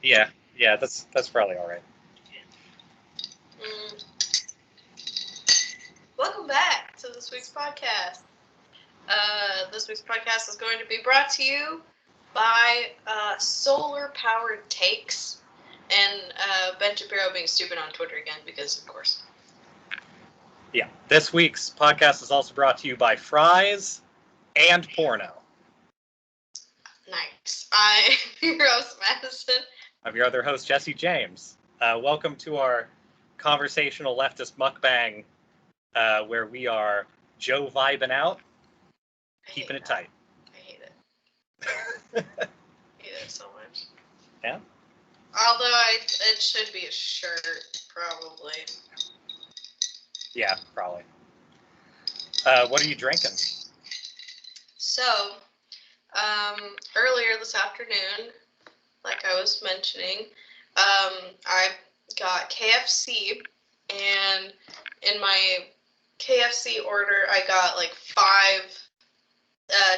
Yeah, that's probably all right. Welcome back to this week's podcast. This week's podcast is going to be brought to you by solar-powered takes and Ben Shapiro being stupid on Twitter again, because of course. Yeah, this week's podcast is also brought to you by fries and porno. Nice. I'm your host, Madison. I'm your other host, Jesse James. Welcome to our conversational leftist mukbang, where we are JOE VIBIN out, keeping it tight. I hate it. I hate it so much. Yeah? Although it should be a shirt, probably. Yeah, probably. What are you drinking? So, earlier this afternoon, like I was mentioning, I got KFC, and in my KFC order, I got like 5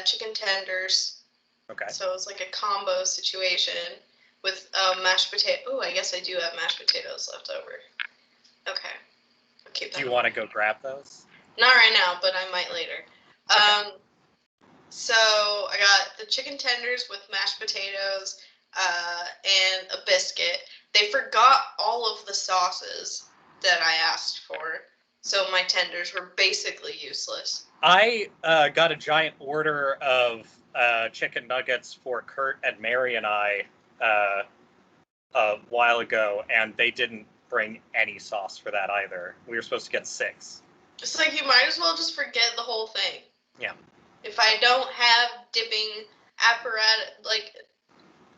chicken tenders. Okay. So it was like a combo situation with mashed potato. Oh, I guess I do have mashed potatoes left over. Okay. I'll keep that. Do you want to go grab those? Not right now, but I might later. Okay. So I got the chicken tenders with mashed potatoes and a biscuit. They forgot all of the sauces that I asked for, so my tenders were basically useless. I got a giant order of chicken nuggets for Kurt and Mary and I a while ago, and they didn't bring any sauce for that either. We were supposed to get 6. It's like you might as well just forget the whole thing. Yeah. If I don't have dipping apparatus, like,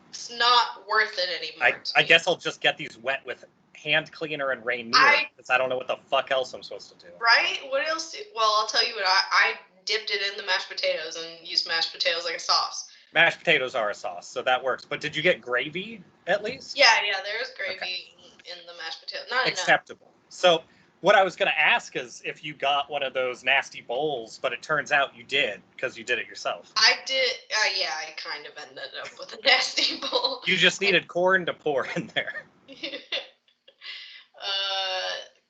it's not worth it anymore. I guess I'll just get these wet with hand cleaner and Rainier, because I don't know what the fuck else I'm supposed to do. Right? What else? Well, I'll tell you what. I dipped it in the mashed potatoes and used mashed potatoes like a sauce. Mashed potatoes are a sauce, so that works. But did you get gravy at least? Yeah, there was gravy in the mashed potatoes. Not acceptable. Enough. So what I was going to ask is if you got one of those nasty bowls, but it turns out you did, because you did it yourself. I did. Yeah, I kind of ended up with a nasty bowl. You just needed corn to pour in there.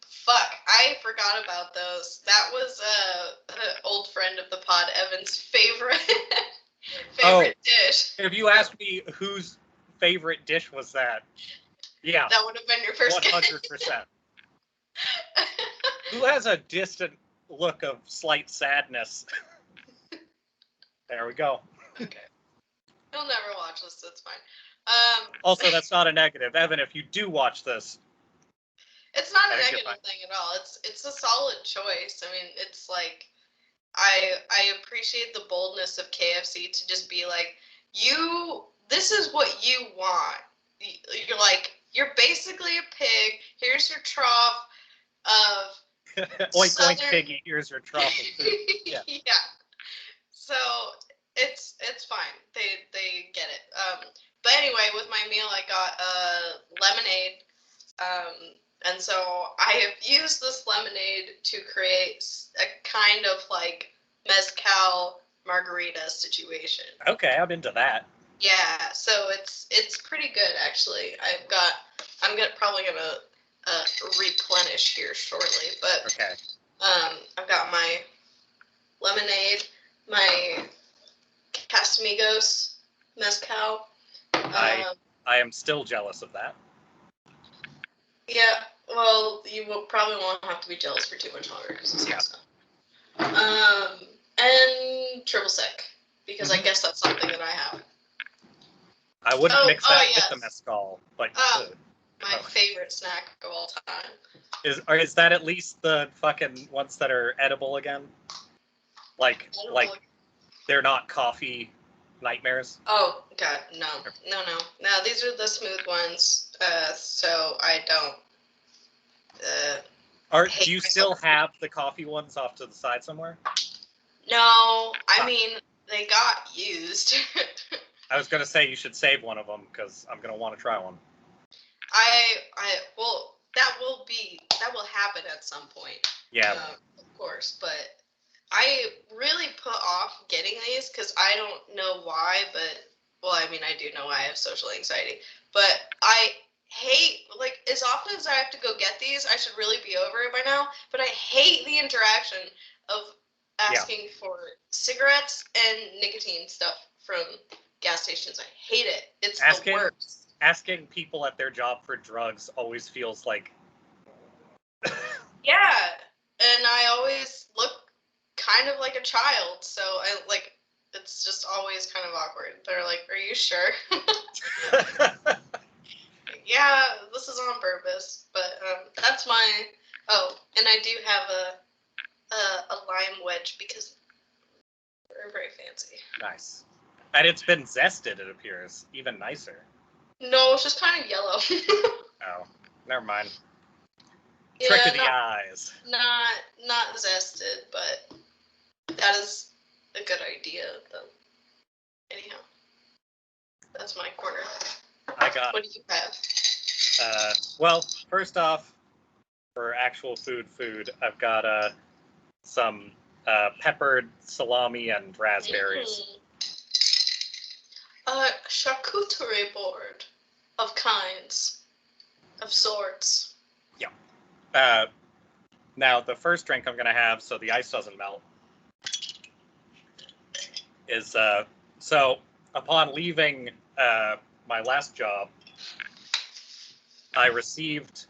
Fuck, I forgot about those. That was an old friend of the pod, Evan's favorite dish. If you asked me whose favorite dish was that, yeah. That would have been your first 100%. Who has a distant look of slight sadness? There we go. Okay. He'll never watch this, that's fine. Also, that's not a negative. Evan, if you do watch this, it's not a negative thing at all. It's a solid choice. I mean, it's like, I appreciate the boldness of KFC to just be like, this is what you want. You're like, you're basically a pig. Here's your trough of oink oink piggy. Here's your trough of food. Yeah. Yeah. So it's fine. They get it. But anyway, with my meal, I got lemonade. And so I have used this lemonade to create a kind of like mezcal margarita situation. Okay, I'm into that. Yeah, so it's pretty good actually. I'm probably gonna replenish here shortly, but okay. I've got my lemonade, my Casamigos mezcal. I am still jealous of that. Yeah, well, you probably won't have to be jealous for too much longer because it's good stuff. And triple sec, because I guess that's something that I have. I wouldn't mix that with the mezcal, but you could. My favorite snack of all time. Is that at least the fucking ones that are edible again? Like they're not coffee nightmares? Oh god, no. No, these are the smooth ones. So I don't do you still have the coffee ones off to the side somewhere? No, I mean they got used. I was gonna say you should save one of them because I'm gonna want to try one. Well, that will happen at some point. Yeah. Of course, but I really put off getting these because I don't know why, but well, I mean, I do know I have social anxiety, but I hate, like, as often as I have to go get these, I should really be over it by now, but I hate the interaction of asking for cigarettes and nicotine stuff from gas stations. I hate it. It's the worst. Asking people at their job for drugs always feels like... Yeah, and I always look kind of like a child, so I, like, it's just always kind of awkward. They're like, "Are you sure?" Yeah, this is on purpose, but that's my. Oh, and I do have a lime wedge because they're very fancy. Nice, and it's been zested. It appears even nicer. No, it's just kind of yellow. Oh, never mind. Yeah, Trick of the eyes. Not zested, but that is a good idea, though. Anyhow, that's my corner. I got. What do you have? Well, first off, for actual food, I've got some peppered salami and raspberries. Charcuterie board of kinds, of sorts. Yeah. Now, the first drink I'm going to have, so the ice doesn't melt, is, so upon leaving my last job, I received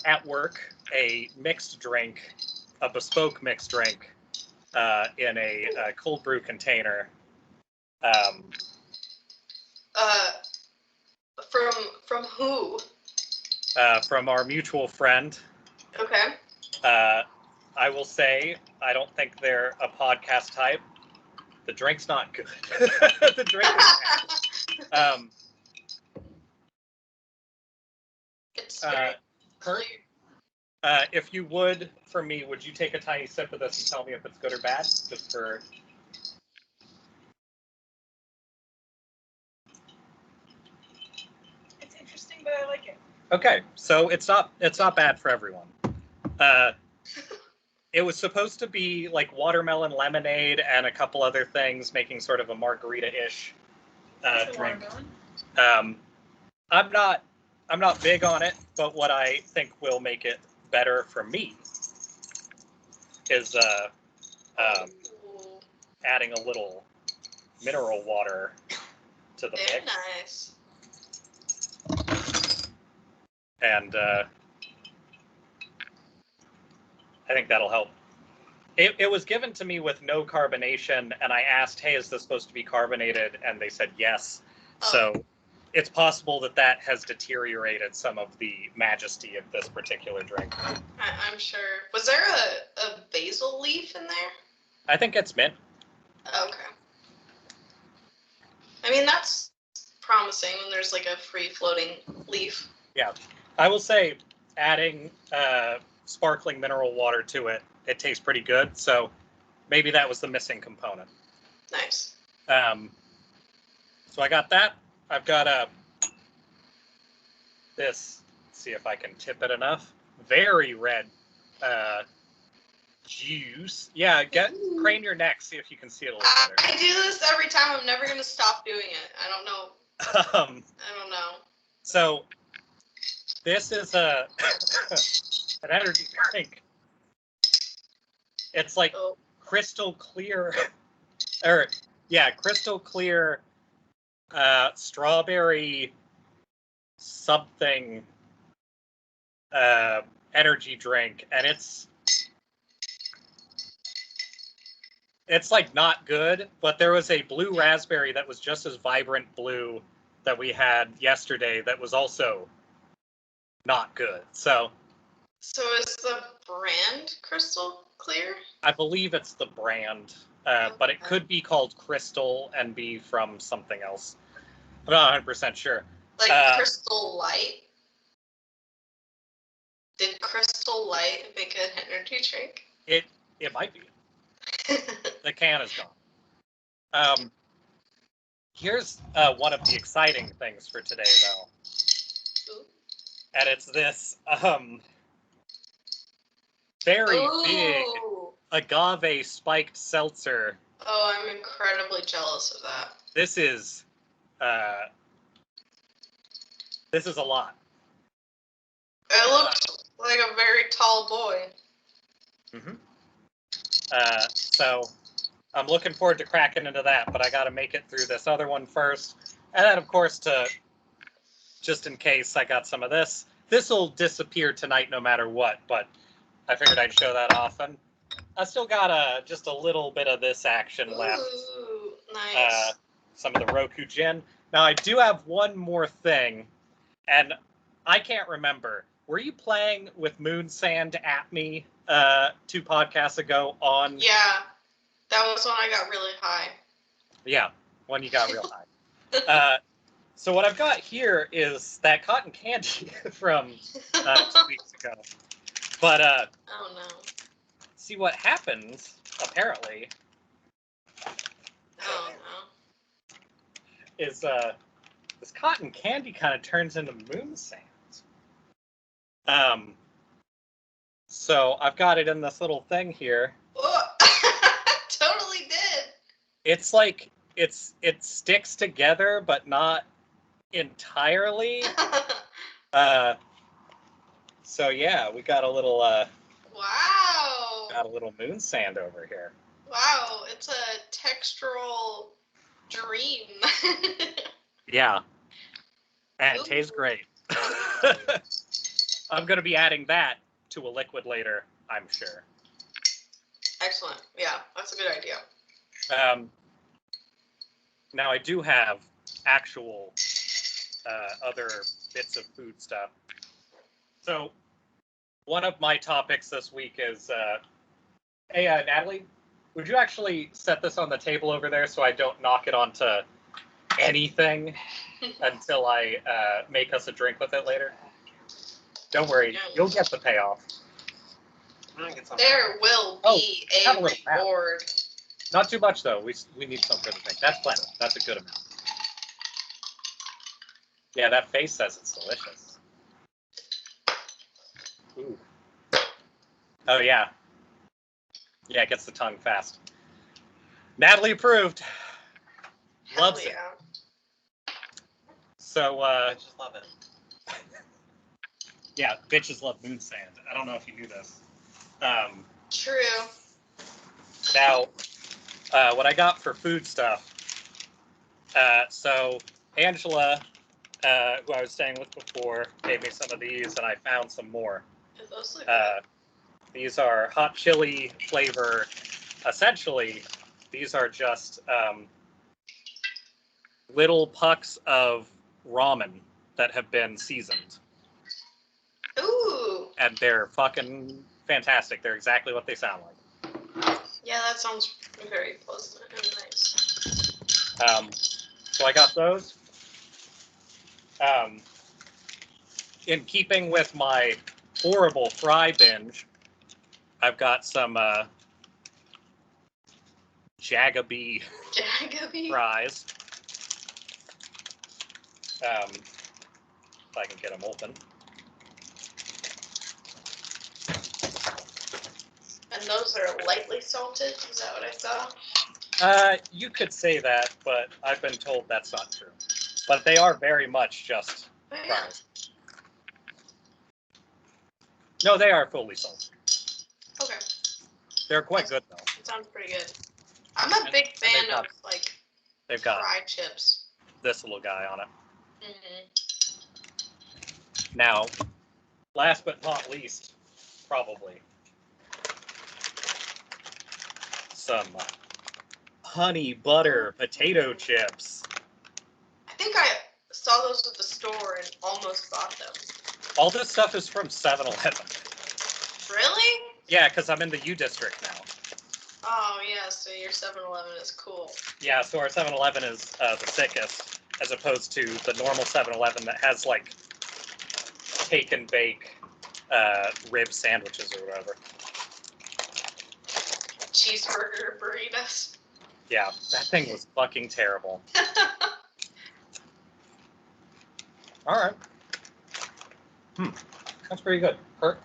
at work a mixed drink, a bespoke mixed drink in a cold brew container. From who? From our mutual friend. Okay. I will say, I don't think they're a podcast type. The drink's not good. The drink is bad. It's very Kurt, if you would, for me, would you take a tiny sip of this and tell me if it's good or bad? Just for... It's interesting, but I like it. Okay, so it's not bad for everyone. It was supposed to be like watermelon lemonade and a couple other things, making sort of a margarita-ish drink. I'm not big on it, but what I think will make it better for me is adding a little mineral water to the very mix. nice. And I think that'll help. It was given to me with no carbonation, and I asked, hey, is this supposed to be carbonated? And they said yes. Oh. So it's possible that has deteriorated some of the majesty of this particular drink. I'm sure. Was there a basil leaf in there? I think it's mint. Okay. I mean, that's promising when there's like a free-floating leaf. Yeah. I will say, adding sparkling mineral water to it, it tastes pretty good. So maybe that was the missing component. Nice. So I got that. I've got this, let's see if I can tip it enough. Very red juice. Yeah, crane your neck, see if you can see it a little better. I do this every time. I'm never going to stop doing it. I don't know. I don't know. So this is an energy drink. It's like crystal clear, crystal clear strawberry something energy drink, and it's like not good, but there was a blue raspberry that was just as vibrant blue that we had yesterday that was also not good. So is the brand Crystal Clear? I believe it's the brand, but it could be called Crystal and be from something else. I'm not 100% sure. Like Crystal Light? Did Crystal Light make an energy drink? It might be. The can is gone. Here's one of the exciting things for today, though. Ooh. And it's this very big agave spiked seltzer. Oh, I'm incredibly jealous of that. This is This is a lot. It looks like a very tall boy. Mm-hmm. So I'm looking forward to cracking into that, but I got to make it through this other one first. And then, of course, just in case I got some of this. This will disappear tonight no matter what, but I figured I'd show that off. And I still got just a little bit of this action left. Ooh, nice. Some of the Roku Gin. Now, I do have one more thing, and I can't remember. Were you playing with Moon Sand at me 2 podcasts ago on... Yeah, that was when I got really high. Yeah, when you got real high. So what I've got here is that cotton candy from 2 weeks ago. But oh no. See what happens, apparently, oh no, is this cotton candy kind of turns into moon sand. So I've got it in this little thing here. Oh, totally did. It's like it sticks together, but not entirely. So yeah, we got a little wow. Got a little moon sand over here. Wow, it's a textural dream. Yeah. And it Ooh. tastes great. I'm going to be adding that to a liquid later, I'm sure. Excellent. Yeah, that's a good idea. Now, I do have actual other bits of food stuff. So, one of my topics this week is, hey, Natalie, would you actually set this on the table over there so I don't knock it onto anything until I make us a drink with it later? Don't worry, you'll get the payoff. There will be a reward. Not too much, though. We need some for the drink. That's plenty. That's a good amount. Yeah, that face says it's delicious. Ooh. Oh, yeah. Yeah, it gets the tongue fast. Natalie approved. Loves it. So, just love it. Yeah, bitches love moon sand. I don't know if you knew this. True. Now, what I got for food stuff. So Angela, who I was staying with before, gave me some of these, and I found some more. Those look good. These are hot chili flavor. Essentially, these are just little pucks of ramen that have been seasoned. Ooh. And they're fucking fantastic. They're exactly what they sound like. Yeah, that sounds very pleasant and nice. So I got those. In keeping with my horrible fry binge, I've got some Jagabee fries. If I can get them open. And those are lightly salted? Is that what I saw? You could say that, but I've been told that's not true. But they are very much just fries. No, they are fully salted. Okay. They're quite good, though. It sounds pretty good. I'm a big fan of, like, they've got fried chips. This little guy on it. Mm-hmm. Now, last but not least, probably, some honey butter potato chips. I think I saw those at the store and almost bought them. All this stuff is from 7-Eleven. Really? Yeah, because I'm in the U district now. Oh, yeah, so your 7-Eleven is cool. Yeah, so our 7-Eleven is the sickest, as opposed to the normal 7-Eleven that has, like, take and bake rib sandwiches or whatever. Cheeseburger burritos. Yeah, that thing was fucking terrible. All right. That's pretty good. Kurt?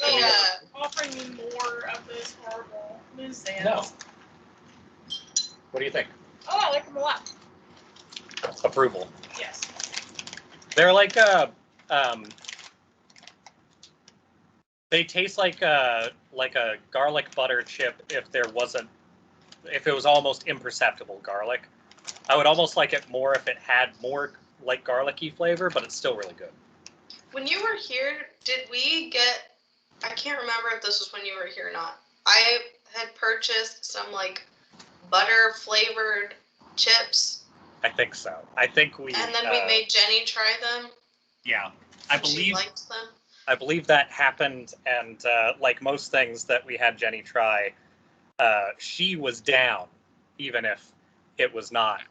Yeah. Offering me more of this horrible moon sand. No. What do you think? Oh, I like them a lot. Approval. Yes. They're like they taste like a garlic butter chip if it was almost imperceptible garlic. I would almost like it more if it had more like garlicky flavor, but it's still really good. When you were here, did we get? I can't remember if this was when you were here or not. I had purchased some like butter flavored chips. I think so. I think we. And then we made Jenny try them. Yeah, She liked them. I believe that happened, and like most things that we had Jenny try, she was down, even if it was not.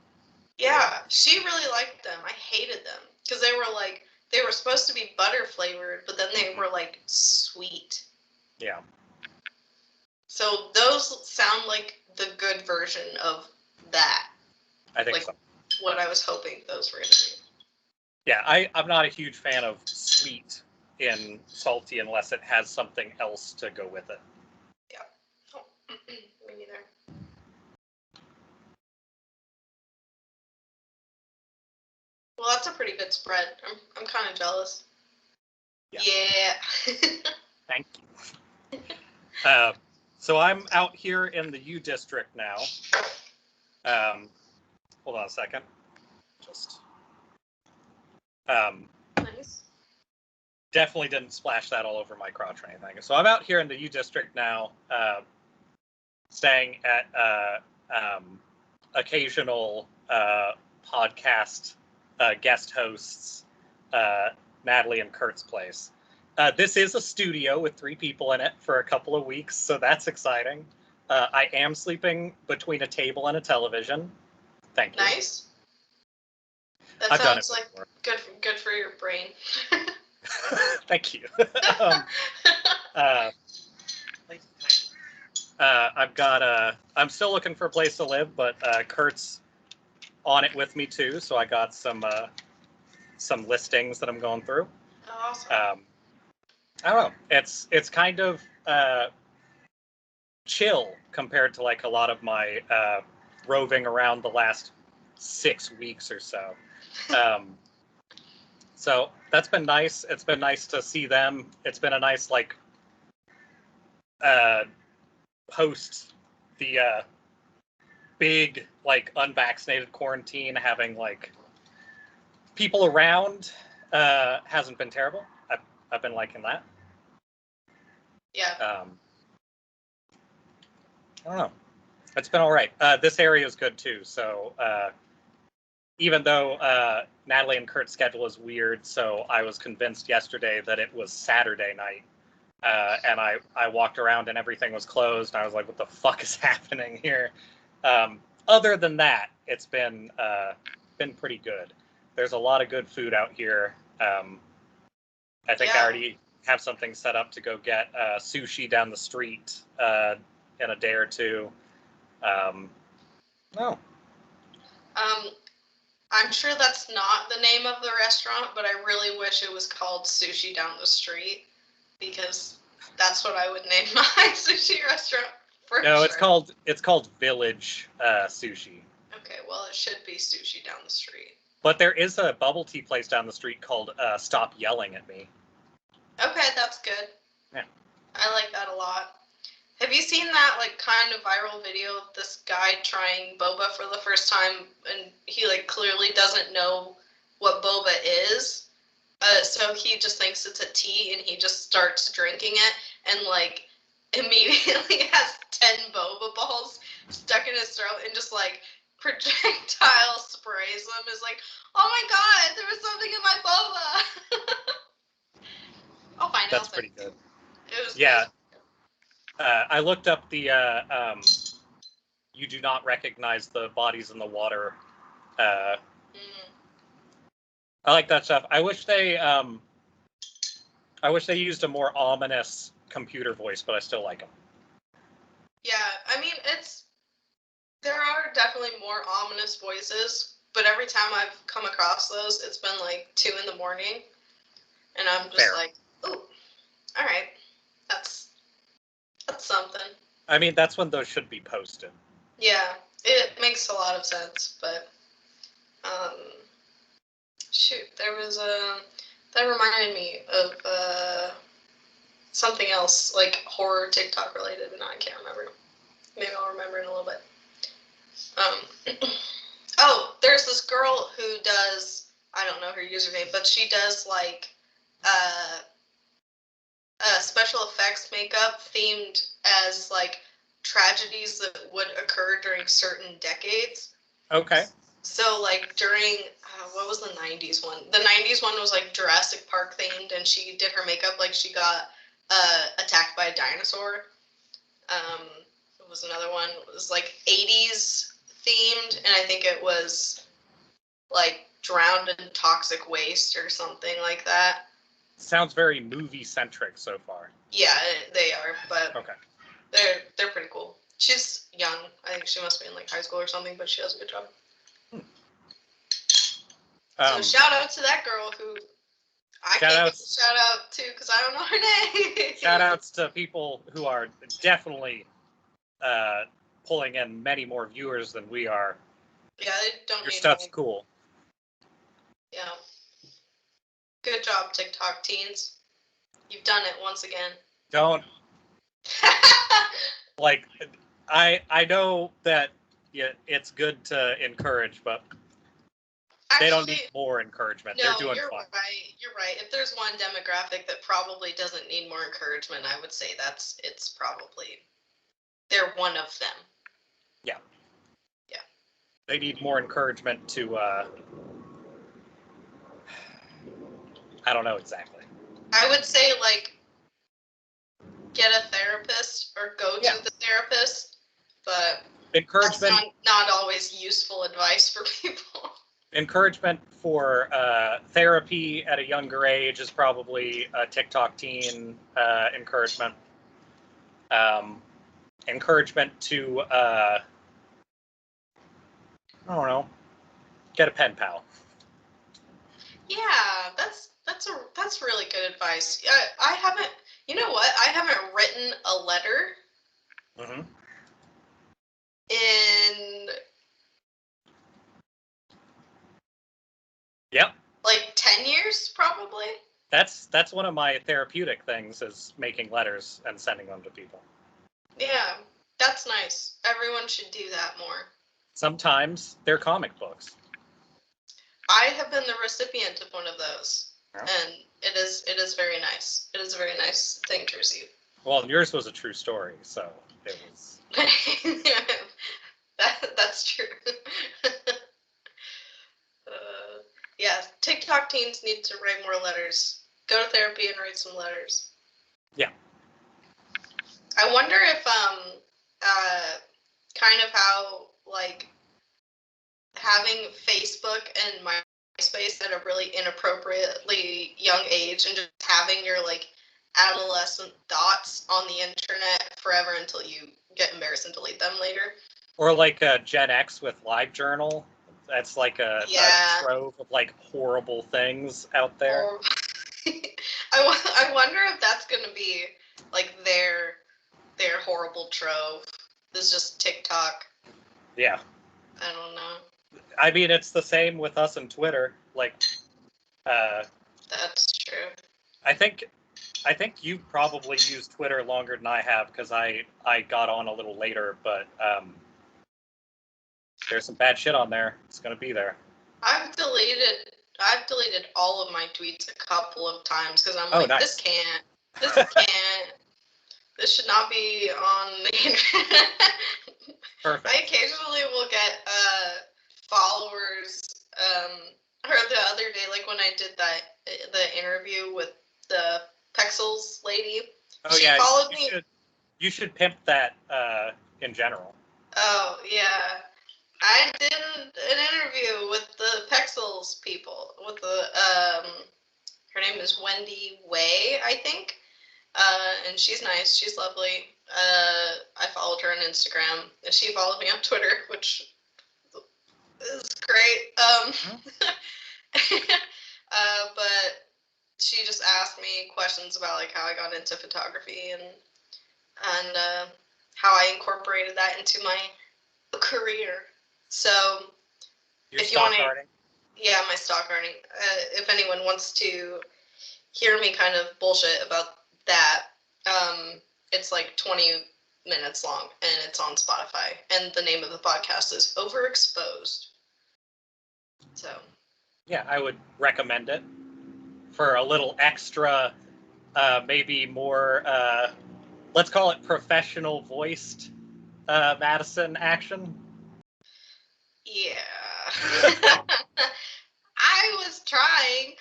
Yeah, she really liked them. I hated them because they were supposed to be butter flavored, but then they were like sweet. Yeah. So those sound like the good version of that. I think so. What I was hoping those were going to be. Yeah, I'm not a huge fan of sweet in salty unless it has something else to go with it. Yeah. Oh, me neither. Well, that's a pretty good spread. I'm kind of jealous. Yeah. Thank you. So I'm out here in the U district now. Hold on a second. Just. Nice. Definitely didn't splash that all over my crotch or anything. So I'm out here in the U district now, staying at occasional podcast guest hosts, Natalie and Kurt's place. This is a studio with 3 people in it for a couple of weeks, so that's exciting. I am sleeping between a table and a television. Thank you. Nice. That sounds like good for your brain. Thank you. I'm still looking for a place to live, but Kurt's on it with me too, so I got some listings that I'm going through. Awesome. I don't know. It's kind of chill compared to like a lot of my roving around the last 6 weeks or so. So that's been nice. It's been nice to see them. It's been a nice like post the big like unvaccinated quarantine, having like people around hasn't been terrible. I've been liking that. Yeah. I don't know. It's been all right. This area is good too. So even though Natalie and Kurt's schedule is weird, so I was convinced yesterday that it was Saturday night, and I walked around and everything was closed. And I was like, "What the fuck is happening here?" Other than that, it's been pretty good. There's a lot of good food out here. I think I already have something set up to go get sushi down the street in a day or two. No. I'm sure that's not the name of the restaurant, but I really wish it was called Sushi Down the Street, because that's what I would name my sushi restaurant for No, sure. it's called Village Sushi. Okay, well, it should be Sushi Down the Street. But there is a bubble tea place down the street called Stop Yelling at Me. Okay, that's good. Yeah. I like that a lot. Have you seen that like kind of viral video of this guy trying boba for the first time, and he like clearly doesn't know what boba is? So he just thinks it's a tea, and he just starts drinking it, and like immediately has 10 boba balls stuck in his throat, and just like projectile sprays them. Is like, oh my god, there was something in my boba. Oh, fine. That's pretty good. It was. Yeah. I looked up the you do not recognize the bodies in the water. I like that stuff. I wish they used a more ominous computer voice, but I still like them. Yeah, I mean, there are definitely more ominous voices, but every time I've come across those, it's been like 2 a.m, and I'm just like, ooh, all right, that's something. I mean, that's when those should be posted. Yeah, It makes a lot of sense, but shoot, there was that reminded me of something else, like horror TikTok related, but now I can't remember. Maybe I'll remember in a little bit. Oh, there's this girl who does, I don't know her username, but she does like special effects makeup themed as like tragedies that would occur during certain decades. Okay. So like during what was the 90s one? The 90s one was like Jurassic Park themed, and she did her makeup like she got attacked by a dinosaur. What was another one? It was like 80s themed, and I think it was like drowned in toxic waste or something like that. Sounds very movie centric so far. Yeah, they are, but okay. They're pretty cool. She's young. I think she must be in like high school or something, but she does a good job. So shout out to that girl who I can't give a shout out to because I don't know her name. Shout outs to people who are definitely pulling in many more viewers than we are. Yeah, they don't. Your stuff's cool. Yeah. Good job, TikTok teens. You've done it once again. Don't. Like, I know that it's good to encourage, but actually, they don't need more encouragement. No, they're doing you're fine. Right. You're right. If there's one demographic that probably doesn't need more encouragement, I would say it's probably they're one of them. Yeah. Yeah. They need more encouragement to I don't know exactly. I would say like get a therapist or go to the therapist, but encouragement that's not always useful advice for people. Encouragement for therapy at a younger age is probably a TikTok teen encouragement. Encouragement to I don't know, get a pen pal. Yeah, that's really good advice. I haven't. You know what? I haven't written a letter in like 10 years, probably. That's one of my therapeutic things is making letters and sending them to people. Yeah, that's nice. Everyone should do that more. Sometimes they're comic books. I have been the recipient of one of those, and it is very nice. It is a very nice thing to receive. Well, yours was a true story, so it was. That's true. Yeah, TikTok teens need to write more letters. Go to therapy and write some letters. Yeah. I wonder if kind of how like having Facebook and MySpace at a really inappropriately young age and just having your like adolescent thoughts on the internet forever until you get embarrassed and delete them later. Or like Gen X with LiveJournal. That's like a trove of like horrible things out there. I wonder if that's going to be like their horrible trove. It's just TikTok. Yeah. I don't know. I mean, it's the same with us and Twitter. Like, that's true. I think you've probably used Twitter longer than I have because I got on a little later, but there's some bad shit on there. It's gonna be there. I've deleted all of my tweets a couple of times because I'm nice. This should not be on the internet. Perfect. I occasionally will get followers. Or the other day, like when I did the interview with the Pexels lady. Oh she followed me. You should pimp that in general. Oh yeah. I did an interview with the Pexels people, with the, her name is Wendy Way, I think, and she's nice, she's lovely. I followed her on Instagram, and she followed me on Twitter, which is great. But she just asked me questions about like how I got into photography and how I incorporated that into my career. So Your if you want to, earning? yeah, my stock earning. If anyone wants to hear me kind of bullshit about that, it's like 20 minutes long and it's on Spotify. And the name of the podcast is Overexposed. So. Yeah, I would recommend it for a little extra, maybe more, let's call it professional voiced Madison action. Yeah. I was trying.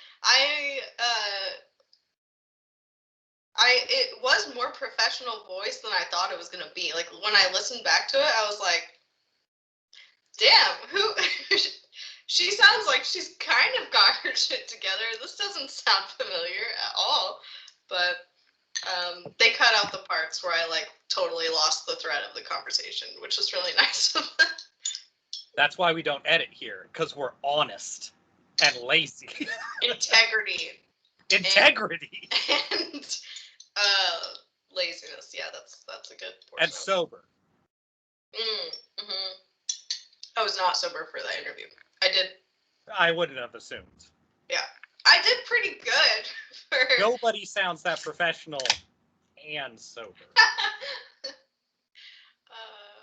It was more professional voice than I thought it was gonna be. Like when I listened back to it, I was like, damn, she sounds like she's kind of got her shit together. This doesn't sound familiar at all. But they cut out the parts where I like totally lost the thread of the conversation, which was really nice of them. That's why we don't edit here, because we're honest and lazy. Integrity. And laziness. Yeah, that's a good portion. And sober. Mm-hmm. I was not sober for that interview. I wouldn't have assumed. Yeah. I did pretty good. Nobody sounds that professional and sober.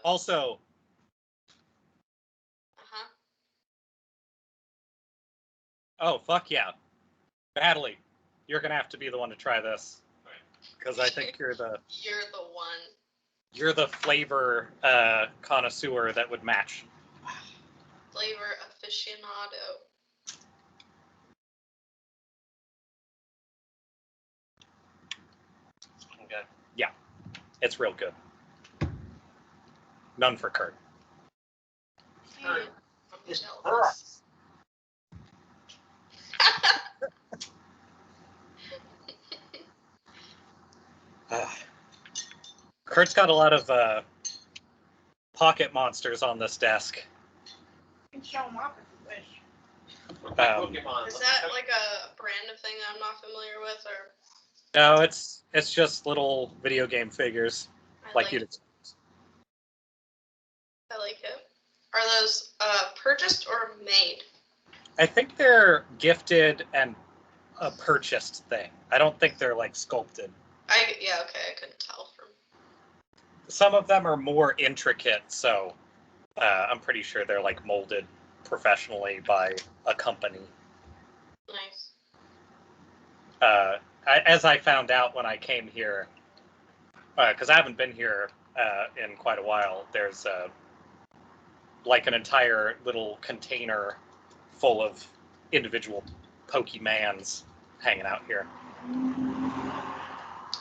Also. Oh, fuck yeah. Badly. You're going to have to be the one to try this. Because I think you're the one. You're the flavor connoisseur that would match. Flavor aficionado. Okay. Yeah. It's real good. None for Kurt. I'm jealous. Kurt's got a lot of pocket monsters on this desk. You can show them off if you wish. Is that like a brand of thing I'm not familiar with, or? No, it's just little video game figures, like you'd expect. I like it. Are those purchased or made? I think they're gifted and a purchased thing. I don't think they're like sculpted. Yeah, okay, I couldn't tell from. Some of them are more intricate, so I'm pretty sure they're like molded professionally by a company. Nice. As I found out when I came here, because I haven't been here in quite a while, there's like an entire little container full of individual Pokemans hanging out here.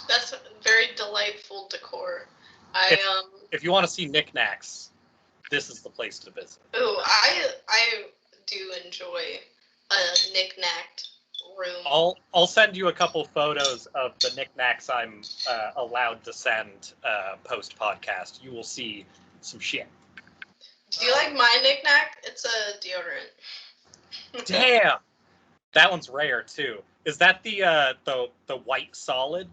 That's very delightful decor. If you want to see knickknacks, this is the place to visit. Ooh, I do enjoy a knickknacked room. I'll send you a couple photos of the knickknacks I'm allowed to send post podcast. You will see some shit. Do you like my knickknack? It's a deodorant. Damn, that one's rare too. Is that the white solid?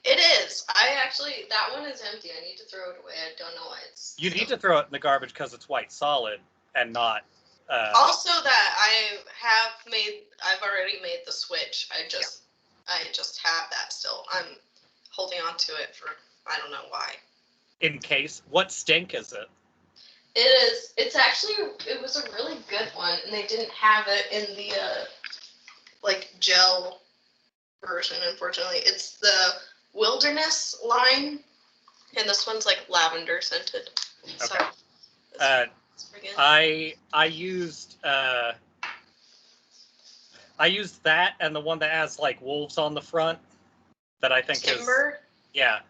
It is. That one is empty. I need to throw it away. I don't know why it's. You need to throw it in the garbage because it's white solid and not. Also, that I've already made the switch. I just have that still. I'm holding on to it for I don't know why. In case, what stink is it? It is. It was a really good one, and they didn't have it in the like gel version. Unfortunately, it's the Wilderness line, and this one's like lavender scented. Okay. So, I used that and the one that has like wolves on the front that I think Timber? Yeah.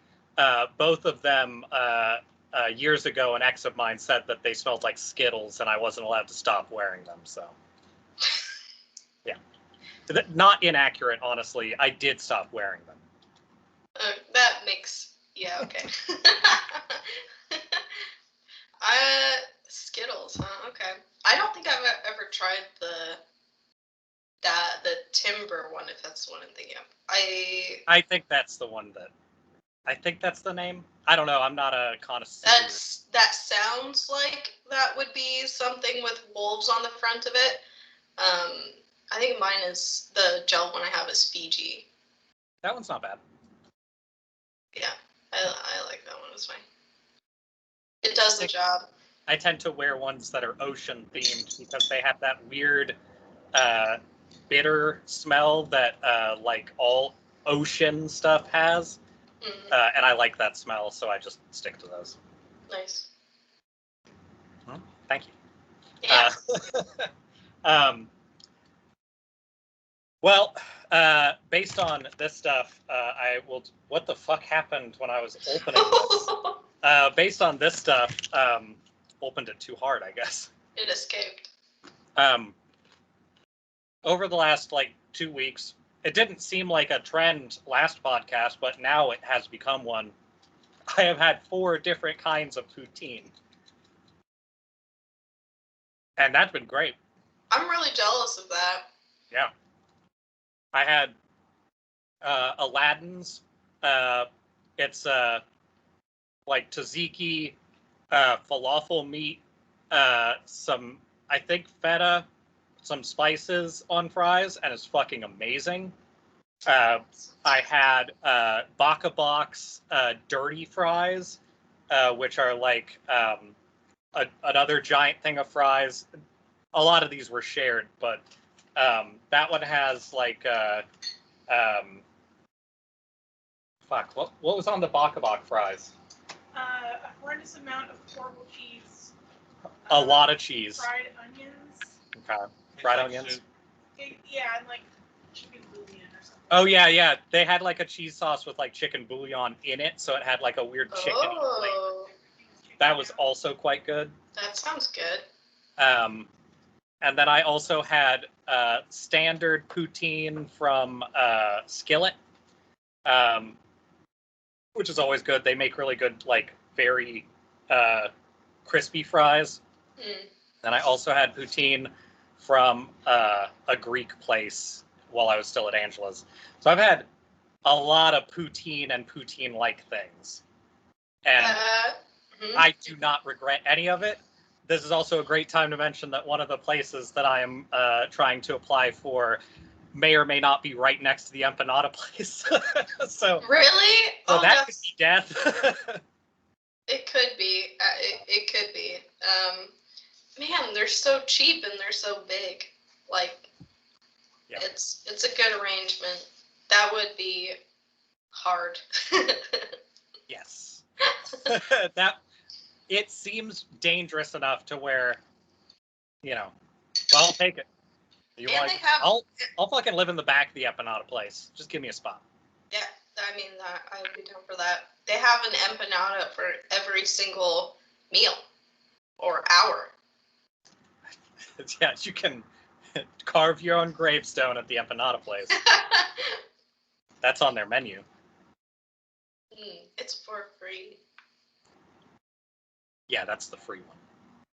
Both of them years ago, an ex of mine said that they smelled like Skittles and I wasn't allowed to stop wearing them. So yeah, not inaccurate. Honestly, I did stop wearing them. That makes okay. Skittles, huh? Okay. I don't think I've ever tried the Timber one, if that's the one I'm thinking of. I think that's the one that I think that's the name. I don't know. I'm not a connoisseur. That sounds like that would be something with wolves on the front of it. I think mine is the gel one I have is Fiji. That one's not bad. Yeah, I like that one. It's fine. It does the job. I tend to wear ones that are ocean themed because they have that weird bitter smell that like all ocean stuff has. And I like that smell, so I just stick to those. Nice. Thank you. Yeah. Well, based on this stuff, I will. What the fuck happened when I was opening this? Based on this stuff, opened it too hard, I guess. It escaped. Over the last 2 weeks, it didn't seem like a trend last podcast, but now it has become one. I have had 4 different kinds of poutine. And that's been great. I'm really jealous of that. Yeah. I had Aladdin's. It's like tzatziki, falafel meat, some, I think, feta, some spices on fries, and it's fucking amazing. I had Baka Box dirty fries, which are like another giant thing of fries. A lot of these were shared, but that one has fuck, what was on the Baka Box fries? A horrendous amount of horrible cheese. A lot of cheese. Fried onions. Okay. Fried onions? Yeah, and chicken bouillon or something. Oh, yeah. They had a cheese sauce with chicken bouillon in it, so it had a weird chicken flavor. That was also quite good. That sounds good. And then I also had standard poutine from Skillet, which is always good. They make really good, very crispy fries. And I also had poutine from a Greek place while I was still at Angela's. So I've had a lot of poutine and poutine-like things. And I do not regret any of it. This is also a great time to mention that one of the places that I am trying to apply for may or may not be right next to the empanada place. So really? So that could be death. It could be. It could be. Man, they're so cheap and they're so big. Yeah. It's a good arrangement. That would be hard. Yes. It seems dangerous enough to where, but I'll take it. I'll fucking live in the back of the empanada place. Just give me a spot. Yeah, I mean, I would be down for that. They have an empanada for every single meal or hour. Yeah, you can carve your own gravestone at the empanada place. That's on their menu. It's for free. Yeah, that's the free one.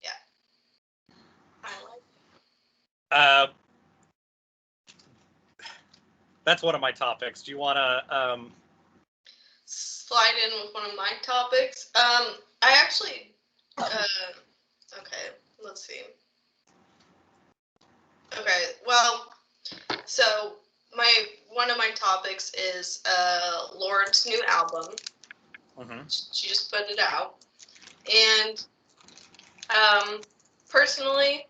Yeah. I like it. That's one of my topics. Do you want to slide in with one of my topics? I actually okay, let's see. Okay, well, so one of my topics is Lorde's new album. She just put it out. And personally,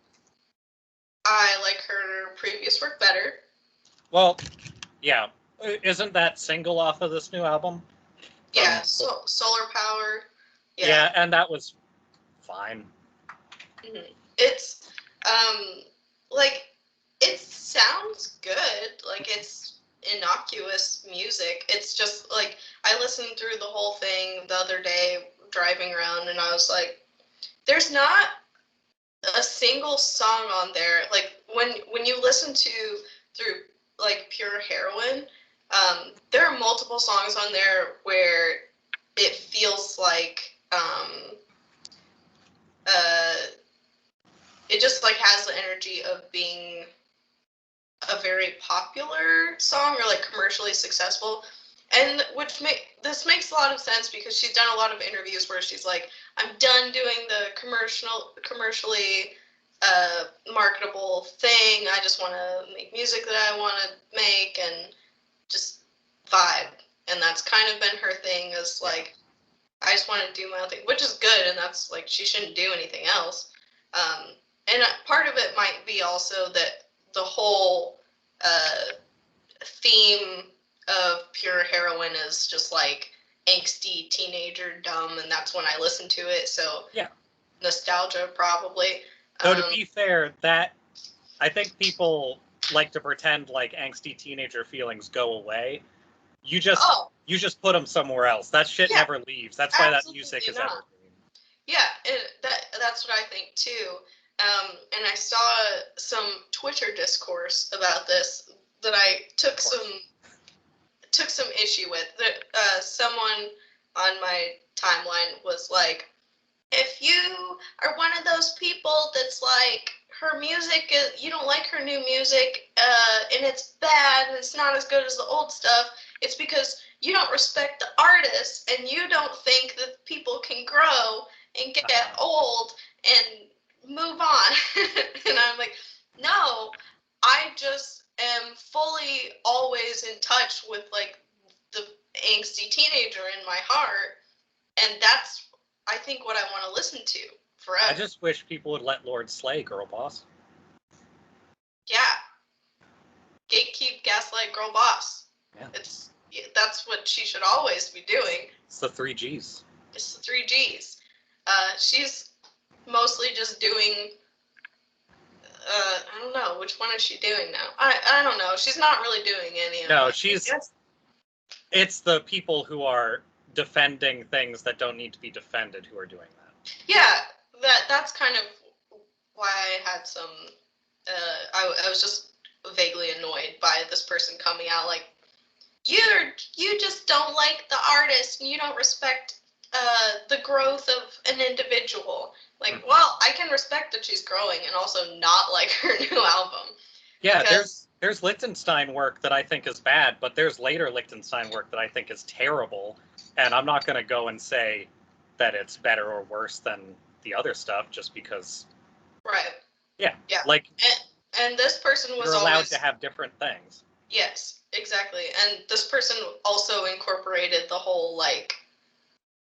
I like her previous work better. Well, yeah. Isn't that single off of this new album? Yeah, Solar Power. Yeah, and that was fine. It's it sounds good. It's innocuous music. It's just I listened through the whole thing the other day driving around, and I was like, there's not a single song on there. When you listen through Pure Heroin, there are multiple songs on there where it feels like it just has the energy of being a very popular song or commercially successful, and which this makes a lot of sense because she's done a lot of interviews where she's like, I'm done doing the commercially marketable thing. I just want to make music that I want to make and just vibe. And that's kind of been her thing, is like, I just want to do my own thing, which is good. And that's like, she shouldn't do anything else. And part of it might be also that the whole theme of Pure Heroine is just like angsty teenager dumb, and that's when I listen to it. So yeah, nostalgia probably. Though to be fair, that I think people like to pretend like angsty teenager feelings go away. You just put them somewhere else. That shit never leaves. That's why that music is evergreen. Yeah, that's what I think too. And I saw some Twitter discourse about this that I took some issue with. That someone on my timeline was like, if you are one of those people that's like, her music is, you don't like her new music, and it's bad and it's not as good as the old stuff, it's because you don't respect the artist and you don't think that people can grow and get old and move on. And I'm like, no, I just am fully always in touch with like the angsty teenager in my heart, and that's, I think, what I want to listen to forever. I just wish people would let Lorde slay, girl boss. Yeah. Gatekeep, gaslight, girl boss. Yeah. That's what she should always be doing. It's the 3 Gs. It's the 3 Gs. She's mostly just doing, I don't know, which one is she doing now? I don't know. She's not really doing any of it. No, it's the people who are defending things that don't need to be defended who are doing that. Yeah, that's kind of why I had some, I was just vaguely annoyed by this person coming out like, you just don't like the artist and you don't respect the growth of an individual. Like, well, I can respect that she's growing and also not like her new album. Yeah, there's Lichtenstein work that I think is bad, but there's later Lichtenstein work that I think is terrible, and I'm not going to go and say that it's better or worse than the other stuff just because. Right. Yeah. Yeah. Like. And this person was you're allowed always to have different things. Yes, exactly. And this person also incorporated the whole, like,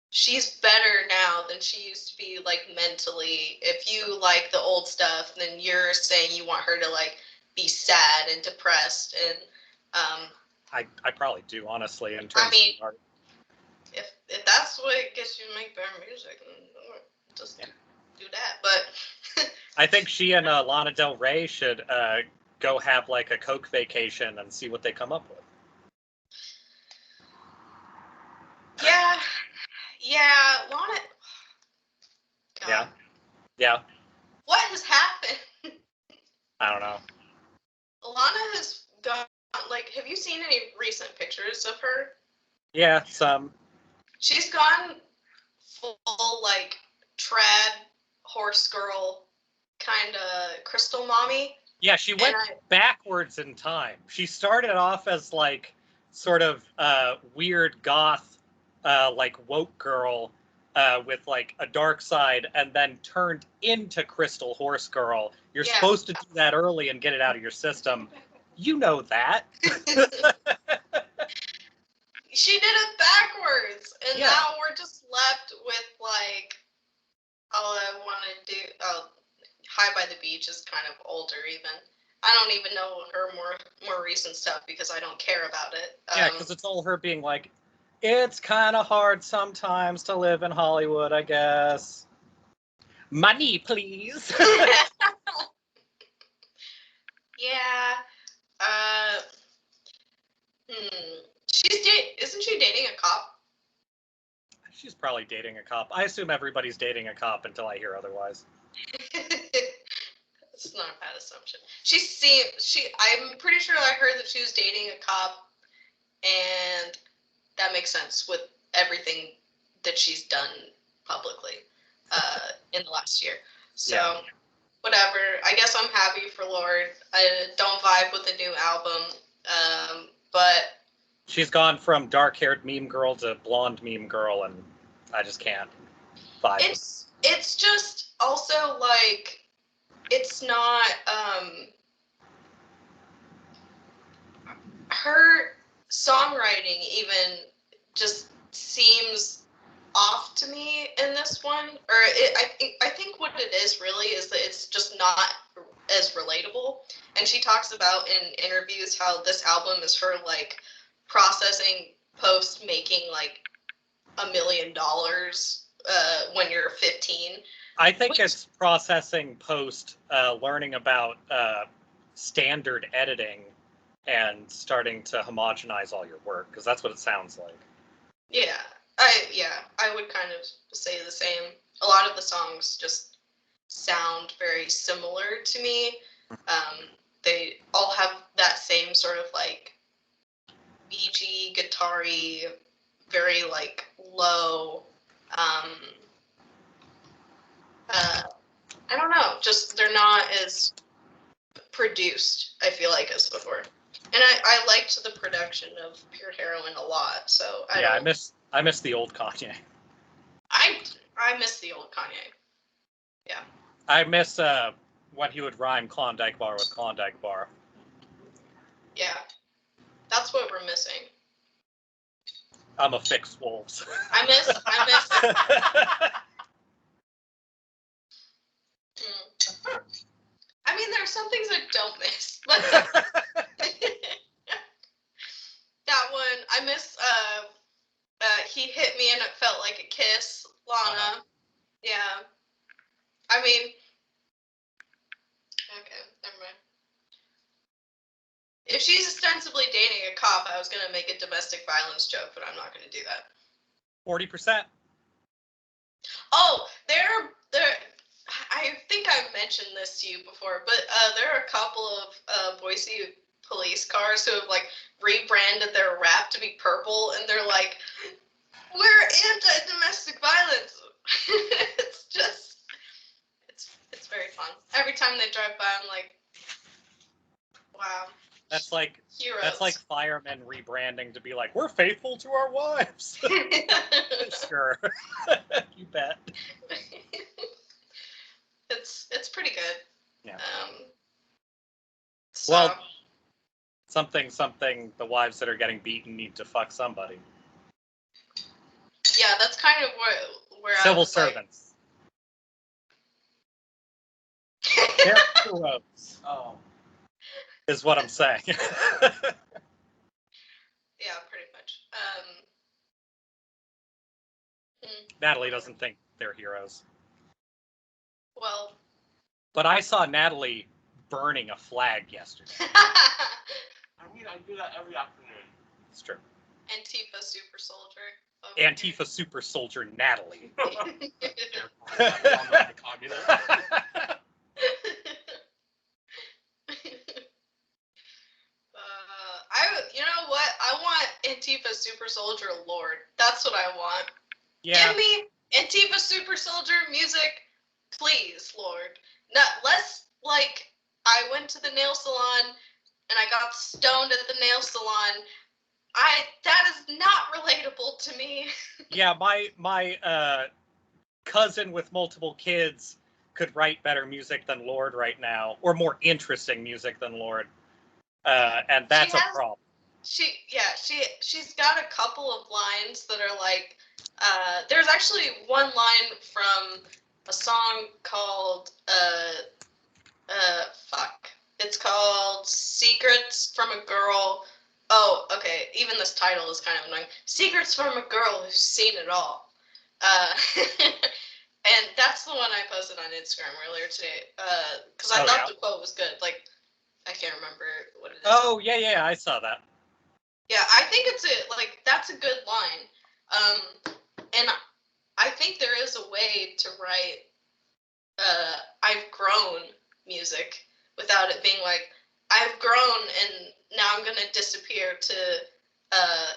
she's better now than she used to be, like, mentally. If you like the old stuff, then you're saying you want her to, like, be sad and depressed. And I probably do, honestly, in terms of art. If that's what gets you to make better music, then just do that. But I think she and Lana Del Rey should go have like a Coke vacation and see what they come up with. Yeah, Lana. God. Yeah. What has happened? I don't know. Lana has gone, like, have you seen any recent pictures of her? Yeah, some. She's gone full, like, trad, horse girl, kind of crystal mommy. Yeah, she went backwards in time. She started off as, like, sort of weird goth, like, woke girl with, like, a dark side, and then turned into crystal horse girl. You're supposed to do that early and get it out of your system. You know that. She did it backwards, and now we're just left with, like, all I want to do. Oh, High by the Beach is kind of older, even. I don't even know her more recent stuff because I don't care about it. Yeah, because it's all her being like, it's kind of hard sometimes to live in Hollywood, I guess. Money, please. Yeah. Isn't she dating a cop? She's probably dating a cop. I assume everybody's dating a cop until I hear otherwise. It's not a bad assumption. I'm pretty sure I heard that she was dating a cop, and that makes sense with everything that she's done publicly in the last year. So, whatever. I guess I'm happy for Lorde. I don't vibe with the new album, but She's gone from dark-haired meme girl to blonde meme girl, and I just can't vibe. It's just also like it's not her songwriting even just seems off to me in this one, or I think what it is really is that it's just not as relatable. And she talks about in interviews how this album is her like processing post making like $1 million when you're 15. I think it's processing post learning about standard editing and starting to homogenize all your work, because that's what it sounds like. Yeah, I would kind of say the same. A lot of the songs just sound very similar to me. They all have that same sort of like beachy, guitar-y, very like low. I don't know, just they're not as produced, I feel like, as before. And I liked the production of Pure Heroin a lot, so I miss the old Kanye. I miss the old Kanye. Yeah. I miss when he would rhyme Klondike Bar with Klondike Bar. Yeah. That's what we're missing. I'm a fix wolves. I miss I mean, there are some things I don't miss, but that one I miss. He hit me and it felt like a kiss, Lana. Yeah. I mean, okay, never mind. If she's ostensibly dating a cop, I was gonna make a domestic violence joke, but I'm not gonna do that. 40%. Oh, there. I think I mentioned this to you before, but there are a couple of Boise police cars who have like rebranded their wrap to be purple, and they're like, "We're anti-domestic violence." It's just, it's very fun. Every time they drive by, I'm like, wow. That's like heroes. That's like firemen rebranding to be like, we're faithful to our wives. Sure. You bet. It's pretty good. Yeah. So, well, something. The wives that are getting beaten need to fuck somebody. Yeah, that's kind of where civil I was servants. Like... They're heroes. Oh. Is what I'm saying. Yeah, pretty much. Natalie doesn't think they're heroes. Well. But I saw Natalie burning a flag yesterday. I mean, I do that every afternoon. It's true. Antifa super soldier. Antifa super soldier Natalie. You know what? I want Antifa super soldier Lorde. That's what I want. Yeah. Give me Antifa super soldier music, please, Lorde. Not less like I went to the nail salon and I got stoned at the nail salon. That is not relatable to me. Yeah, my cousin with multiple kids could write better music than Lorde right now, or more interesting music than Lorde, and that's a problem. She's got a couple of lines that are like, there's actually one line from a song called it's called Secrets from a Girl. Oh, okay. Even this title is kind of annoying. Secrets from a Girl Who's Seen It All. And that's the one I posted on Instagram earlier today. Because I thought the quote was good. Like, I can't remember what it is. Oh, yeah, I saw that. Yeah, I think that's a good line. And I think there is a way to write I've grown music without it being like, I've grown and now I'm going to disappear to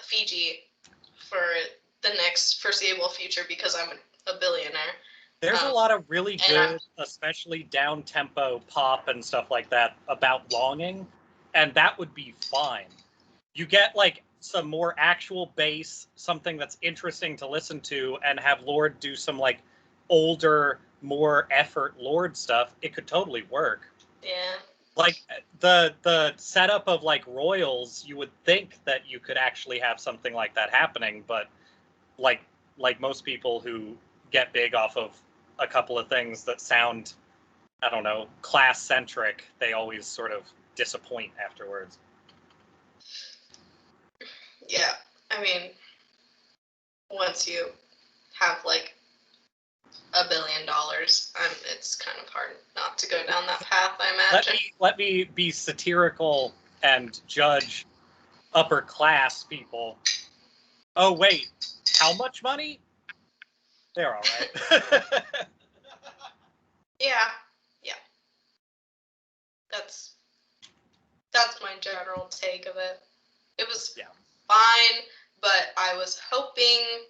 Fiji for the next foreseeable future because I'm a billionaire. There's a lot of really good, especially down-tempo pop and stuff like that about longing, and that would be fine. You get, like, some more actual bass, something that's interesting to listen to, and have Lorde do some like older, more effort Lorde stuff, it could totally work. Yeah. Like the setup of like Royals, you would think that you could actually have something like that happening, but like most people who get big off of a couple of things that sound, I don't know, class centric, they always sort of disappoint afterwards. Yeah, I mean, once you have like $1 billion, it's kind of hard not to go down that path, I imagine. Let me be satirical and judge upper class people. Oh wait, how much money? They're all right. Yeah. That's my general take of it. It was fine, but I was hoping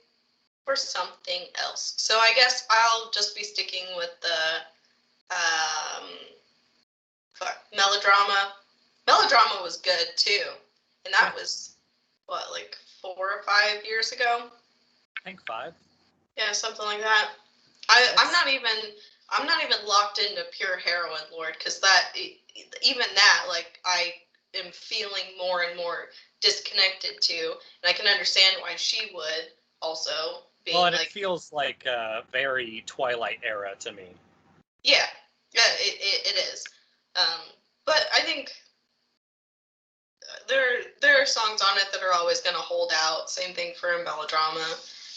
for something else. So I guess I'll just be sticking with the melodrama. Melodrama was good too, and that was what, like 4 or 5 years ago. I think 5. Yeah, something like that. I'm not even locked into pure heroin Lorde, because even that, like, I am feeling more and more disconnected to, and I can understand why she would also be. Well, and it feels like a very Twilight era to me. Yeah, it is. But I think there are songs on it that are always going to hold out. Same thing for Melodrama.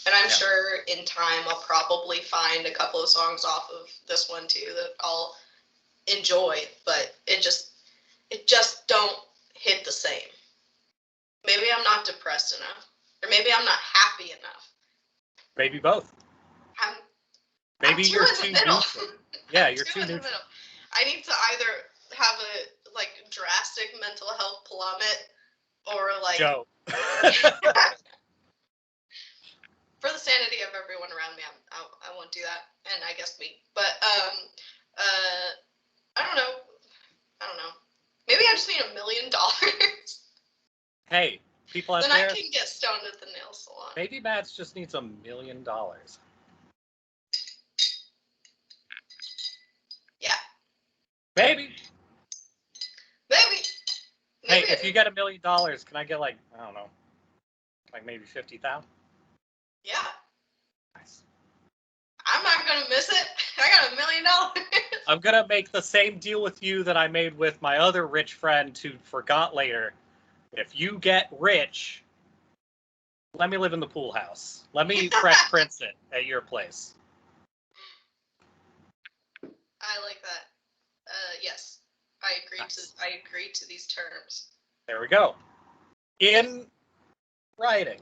And I'm sure in time I'll probably find a couple of songs off of this one too that I'll enjoy, but it just don't hit the same. Maybe I'm not depressed enough, or maybe I'm not happy enough. Maybe both. Maybe you're too neutral. Yeah, you're too neutral. I need to either have a drastic mental health plummet, or like Joe. For the sanity of everyone around me, I won't do that, and I guess me. But I don't know. Maybe I just need $1 million. Hey, people out then there. Then I can get stoned at the nail salon. Maybe Mads just needs $1 million. Yeah. Maybe. Hey, Maybe if you get $1 million, can I get like, I don't know, like maybe 50,000? Yeah. Nice. I'm not gonna miss it. I got $1 million. I'm gonna make the same deal with you that I made with my other rich friend who forgot later. If you get rich, let me live in the pool house. Let me Fresh Prince it at your place. I like that. Yes, I agree. Nice. I agree to these terms. There we go. In writing.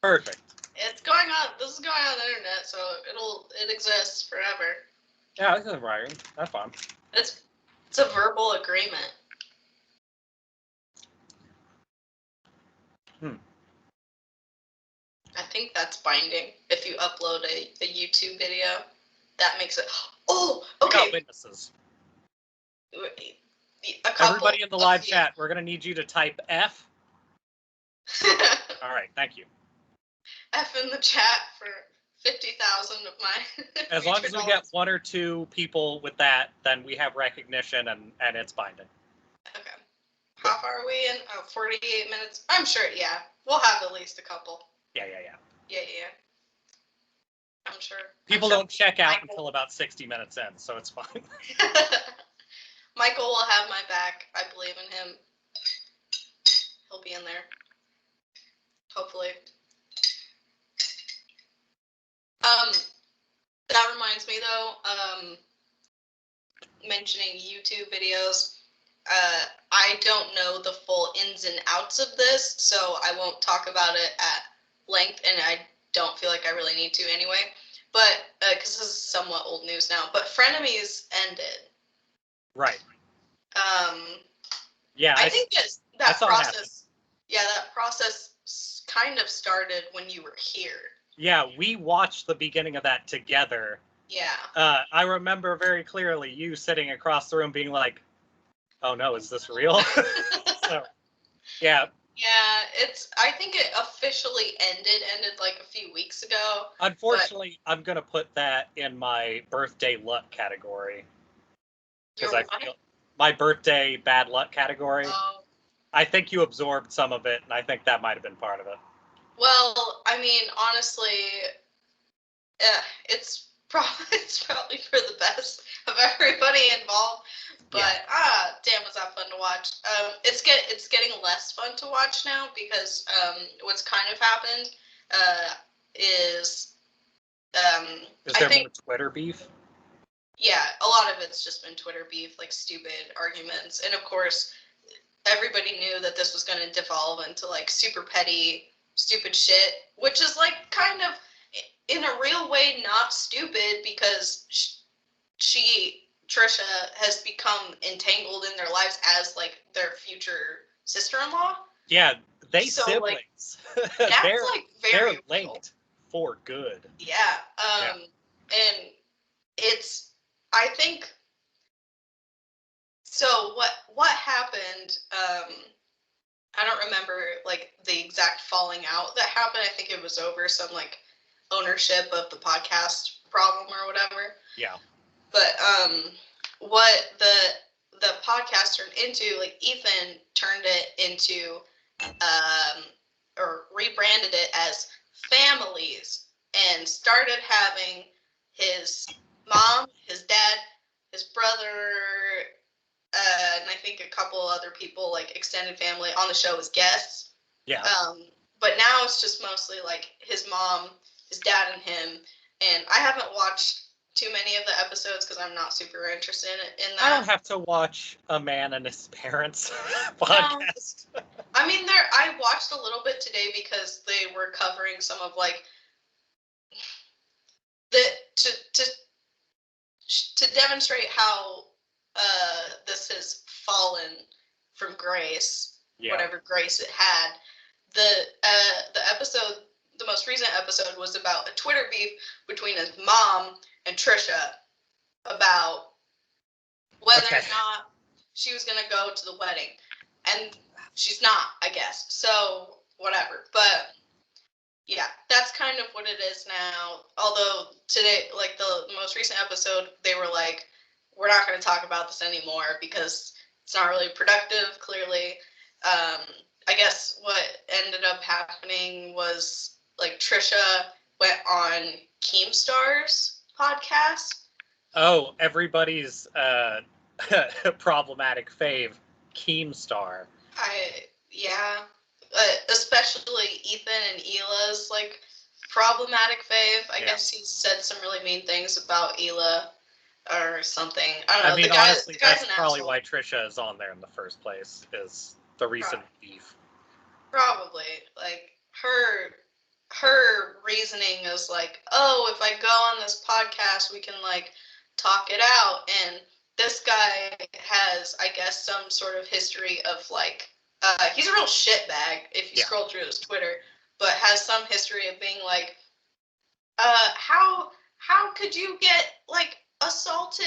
Perfect. It's going on. This is going on the internet, so it exists forever. Yeah, it's in writing. That's fine. It's a verbal agreement. I think that's binding. If you upload a YouTube video, that makes it. Oh, okay. We got witnesses. Everybody in the live chat, we're gonna need you to type F. All right, thank you. F in the chat for 50,000 of my. As long as we get 1 or 2 people with that, then we have recognition and it's binding. Okay. How far are we in? Oh, 48 minutes. I'm sure. Yeah, we'll have at least a couple. Yeah. I'm sure. People don't check out until about 60 minutes in, so it's fine. Michael will have my back. I believe in him. He'll be in there. Hopefully. That reminds me though, mentioning YouTube videos. I don't know the full ins and outs of this, so I won't talk about it at length, and I don't feel like I really need to anyway. But because this is somewhat old news now, but Frenemies ended. Right. Yeah. I think that process. Yeah, that process kind of started when you were here. Yeah, we watched the beginning of that together. Yeah. I remember very clearly you sitting across the room being like, "Oh no, is this real?" So. Yeah. Yeah, I think it officially ended like a few weeks ago. Unfortunately, I'm gonna put that in my birthday luck category. Because I feel my birthday bad luck category. I think you absorbed some of it, and I think that might have been part of it. Well, I mean, honestly, it's probably for the best of everybody involved. But damn, was that fun to watch. It's getting less fun to watch now because what's kind of happened is there more Twitter beef? Yeah, a lot of it's just been Twitter beef, like stupid arguments, and of course, everybody knew that this was going to devolve into like super petty, stupid shit, which is like kind of in a real way not stupid because Trisha has become entangled in their lives as like their future sister-in-law. Yeah, they siblings. Like, that's like very they're linked for good. Yeah, and it's, I think, so what happened, I don't remember like the exact falling out that happened. I think it was over some like ownership of the podcast problem or whatever. Yeah. But what the podcast turned into, like Ethan turned it into or rebranded it as Families and started having his mom, his dad, his brother, and I think a couple other people, like extended family, on the show as guests. Yeah. But now it's just mostly like his mom, his dad, and him. And I haven't watched too many of the episodes because I'm not super interested in that. I don't have to watch a man and his parents podcast. No. I mean, I watched a little bit today because they were covering some of like to demonstrate how this has fallen from grace, whatever grace it had. The episode, the most recent episode, was about a Twitter beef between his mom and Trisha about whether or not she was gonna go to the wedding, and she's not, I guess. So whatever, but yeah, that's kind of what it is now. Although today, like the most recent episode, they were like, we're not going to talk about this anymore because it's not really productive, clearly. I guess what ended up happening was like Trisha went on Keemstar's podcast. Oh, everybody's problematic fave, Keemstar. Yeah. Especially Ethan and Hila's like problematic fave. I guess he said some really mean things about Hila or something. I don't know. I mean, honestly, that's probably why Trisha is on there in the first place, is the recent beef. Probably. Like, her reasoning is like, oh, if I go on this podcast, we can like talk it out. And this guy has, I guess, some sort of history of like, he's a real shitbag if you scroll through his Twitter, but has some history of being like, how could you get like assaulted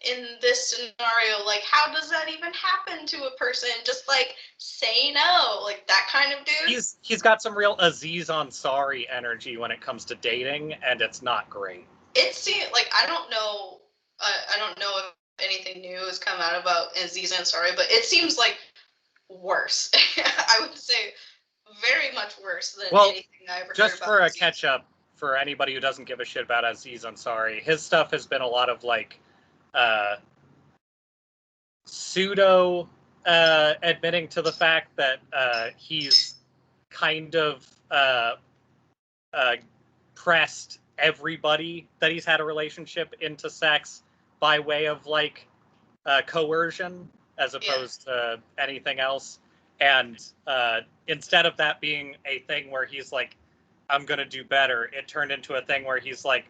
in this scenario? Like, how does that even happen to a person? Just like say no, like that kind of dude. He's got some real Aziz Ansari energy when it comes to dating, and it's not great. It seems like I don't know if anything new has come out about Aziz Ansari, but it seems like worse. I would say very much worse than anything I ever heard about. Just for a catch up, for anybody who doesn't give a shit about Aziz Ansari, his stuff has been a lot of like pseudo admitting to the fact that he's kind of pressed everybody that he's had a relationship into sex by way of like coercion as opposed to anything else. And instead of that being a thing where he's like, I'm going to do better, it turned into a thing where he's like,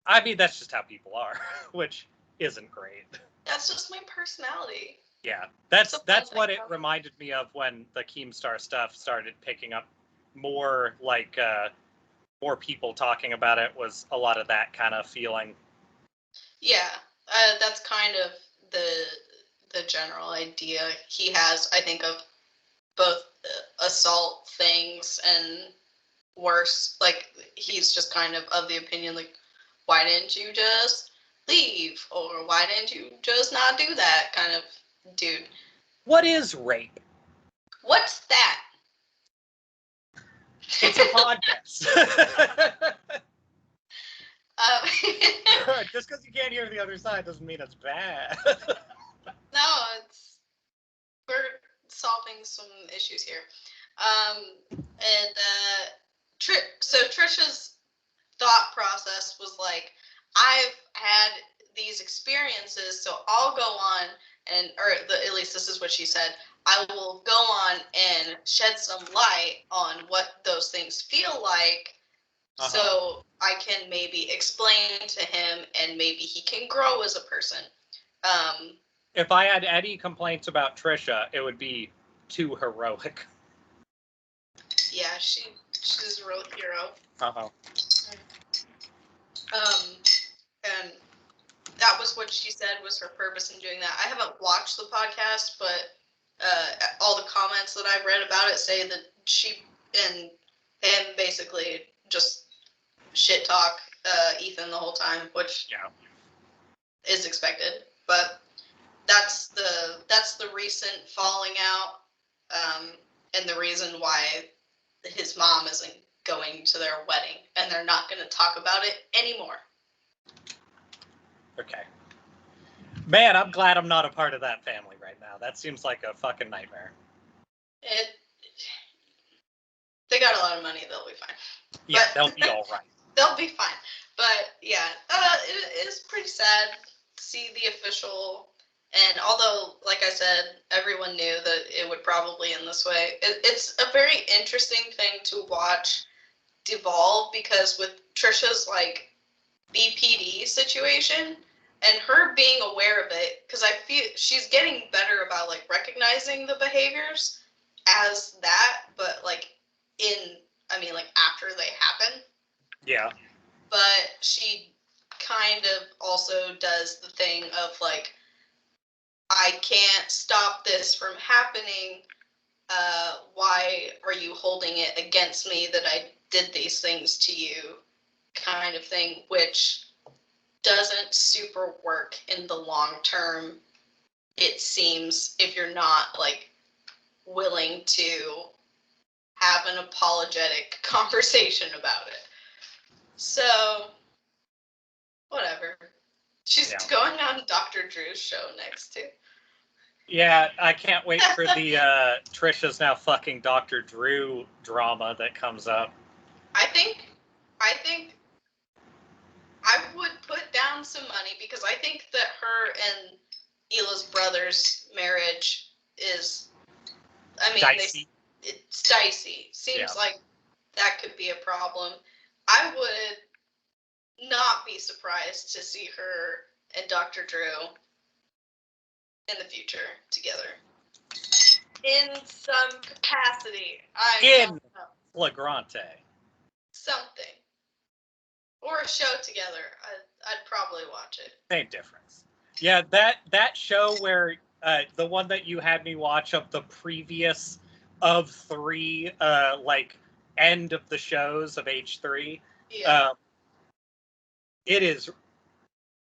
I mean, that's just how people are, which isn't great. That's just my personality. Yeah, that's what it reminded me of when the Keemstar stuff started picking up more, like more people talking about it, was a lot of that kind of feeling. Yeah, that's kind of the general idea he has, I think, of both assault things and worse. Like, he's just kind of the opinion, like, why didn't you just leave? Or why didn't you just not do that kind of dude. What is rape? What's that? It's a podcast. Just because you can't hear the other side doesn't mean it's bad. No, we're solving some issues here. So Trisha's thought process was like, I've had these experiences, so I'll go on at least this is what she said, I will go on and shed some light on what those things feel like, so I can maybe explain to him and maybe he can grow as a person. If I had any complaints about Trisha, it would be too heroic. Yeah, she's a real hero. And that was what she said was her purpose in doing that. I haven't watched the podcast, but all the comments that I've read about it say that she and him basically just shit talk Ethan the whole time, which is expected. But that's the recent falling out, and the reason why his mom isn't going to their wedding, and they're not going to talk about it anymore. Okay. Man, I'm glad I'm not a part of that family right now. That seems like a fucking nightmare. They got a lot of money. They'll be fine. Yeah, they'll be all right. They'll be fine. But yeah, it is pretty sad to see the official. And although, like I said, everyone knew that it would probably end this way, it's a very interesting thing to watch devolve, because with Trisha's like BPD situation and her being aware of it, because I feel she's getting better about like recognizing the behaviors as that, but like after they happen. Yeah. But she kind of also does the thing of like, I can't stop this from happening. Why are you holding it against me that I did these things to you? Kind of thing, which doesn't super work in the long term, it seems, if you're not like willing to have an apologetic conversation about it. So, whatever. She's going on Dr. Drew's show next too. Yeah, I can't wait for the Trisha's now fucking Dr. Drew drama that comes up. I think I would put down some money, because I think that her and Hila's brother's marriage is, dicey. It's dicey. Seems like that could be a problem. I would not be surprised to see her and Dr. Drew in the future together. In some capacity. In flagrante. Something. Or a show together. I'd probably watch it. Same difference. Yeah, that show where the one that you had me watch of the previous of 3 end of the shows of H3. Yeah. It is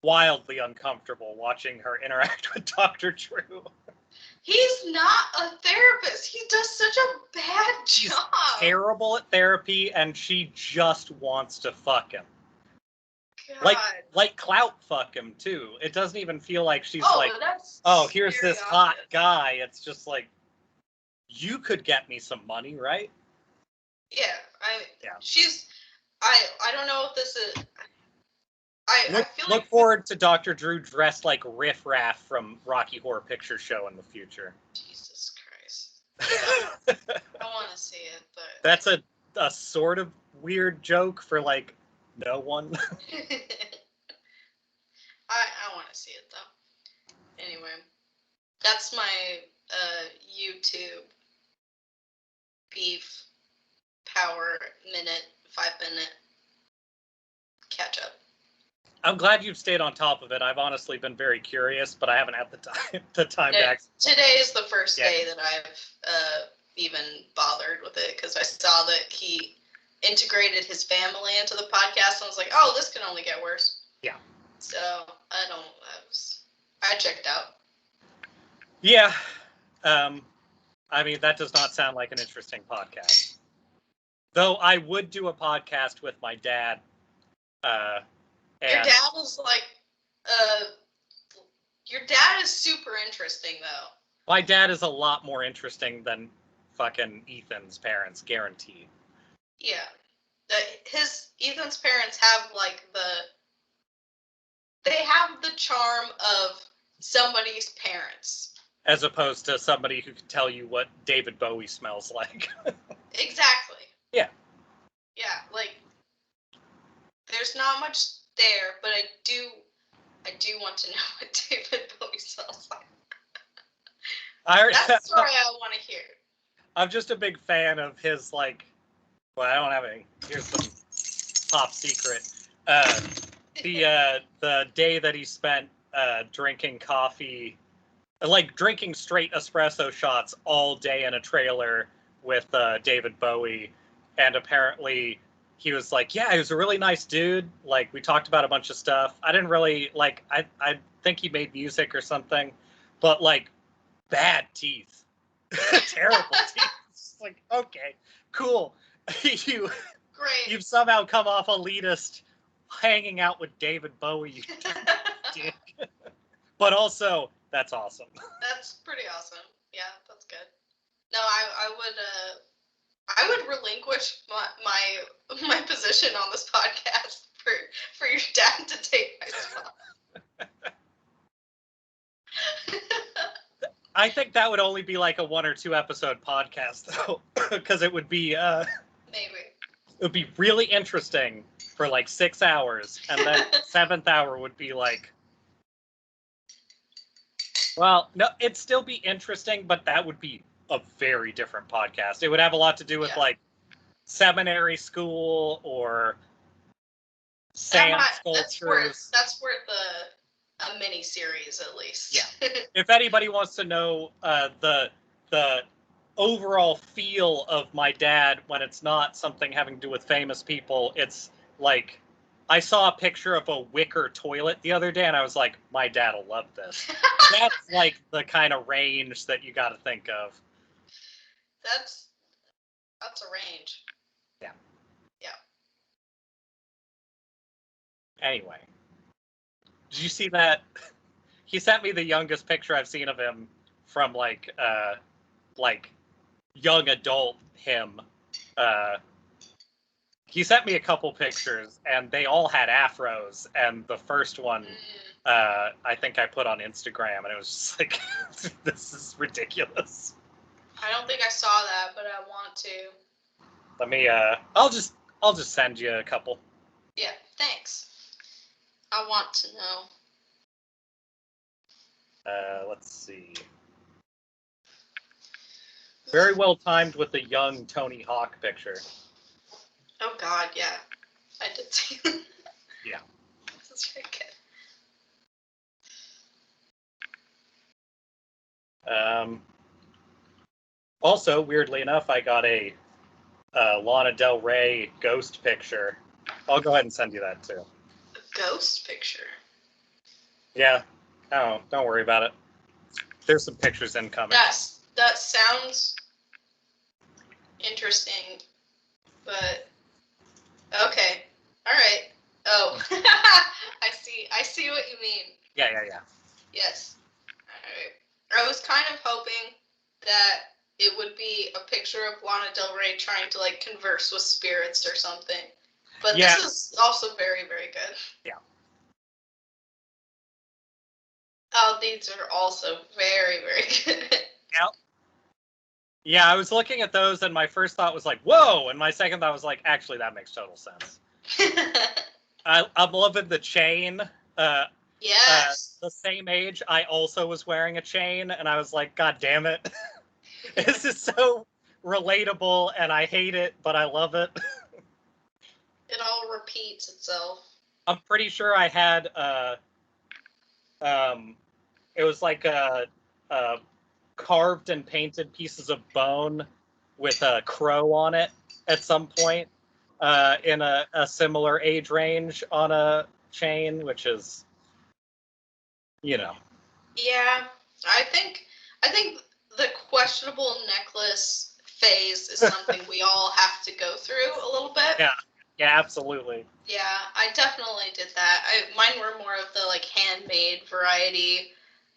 wildly uncomfortable watching her interact with Dr. Drew. He's not a therapist. He does such a bad job. He's terrible at therapy, and she just wants to fuck him. God. Like clout fuck him too. It doesn't even feel like she's here's this hot guy. It's just like, you could get me some money, right? Yeah, she's. I don't know if this is. I feel look forward to Dr. Drew dressed like Riff Raff from Rocky Horror Picture Show in the future. Jesus Christ. I want to see it, but that's a sort of weird joke for like no one. I want to see it though. Anyway, that's my YouTube beef power 5-minute catch up. I'm glad you've stayed on top of it. I've honestly been very curious, but I haven't had the time back. Today is the first day that I've even bothered with it because I saw that he integrated his family into the podcast and I was like, oh, this can only get worse. Yeah. So I checked out. Yeah. I mean, that does not sound like an interesting podcast. Though I would do a podcast with my dad. Your dad is like, your dad is super interesting though. My dad is a lot more interesting than fucking Ethan's parents, guaranteed. Yeah. Ethan's parents have like they have the charm of somebody's parents. As opposed to somebody who can tell you what David Bowie smells like. Exactly. Yeah. Yeah, like, there's not much there, but I do want to know what David Bowie smells like. That's the story I want to hear. I'm just a big fan of his, like, well, I don't have any. Here's some top secret. The day that he spent drinking coffee, like drinking straight espresso shots all day in a trailer with David Bowie, and apparently he was like, yeah, he was a really nice dude. Like, we talked about a bunch of stuff. I didn't really, like, I think he made music or something, but, like, bad teeth. Terrible teeth. It's like, okay, cool. Great. You've somehow come off elitist hanging out with David Bowie, you dick. But also, that's awesome. That's pretty awesome. Yeah, that's good. No, I would relinquish my position on this podcast for your dad to take my spot. I think that would only be like a 1 or 2 episode podcast though, because it would be maybe. It would be really interesting for like 6 hours, and then the 7th hour would be like, well, no, it'd still be interesting, but that would be a very different podcast. It would have a lot to do with like seminary school or sand sculptures. That's where a mini series at least. Yeah. If anybody wants to know the overall feel of my dad when it's not something having to do with famous people, it's like, I saw a picture of a wicker toilet the other day and I was like, my dad will love this. That's like the kind of range that you got to think of. That's a range. Yeah. Yeah. Anyway, did you see that? He sent me the youngest picture I've seen of him from like young adult him. He sent me a couple pictures and they all had afros, and the first one I think I put on Instagram, and it was just like, this is ridiculous. I don't think I saw that, but I want to. Let me I'll just send you a couple. Yeah, thanks. I want to know. Let's see. Very well timed with the young Tony Hawk picture. Oh God, yeah, I did see. Yeah. That's very good. Also, weirdly enough, I got a Lana Del Rey ghost picture. I'll go ahead and send you that too. A ghost picture? Yeah. Oh, don't worry about it. There's some pictures incoming. That sounds interesting, but okay. All right. Oh, I see what you mean. Yeah. Yes. All right. I was kind of hoping that it would be a picture of Lana Del Rey trying to like converse with spirits or something. But yeah. This is also very, very good. Yeah. Oh, these are also very, very good. Yep. Yeah, I was looking at those, and my first thought was like, whoa! And my second thought was like, actually, that makes total sense. I'm loving the chain. Yes. The same age, I also was wearing a chain, and I was like, God damn it. This is so relatable, and I hate it, but I love it. It all repeats itself. I'm pretty sure I had it was like carved and painted pieces of bone with a crow on it at some point in a similar age range on a chain, which is, Yeah, I think the questionable necklace phase is something we all have to go through a little bit. Yeah, absolutely. Yeah, I definitely did that. Mine were more of the like handmade variety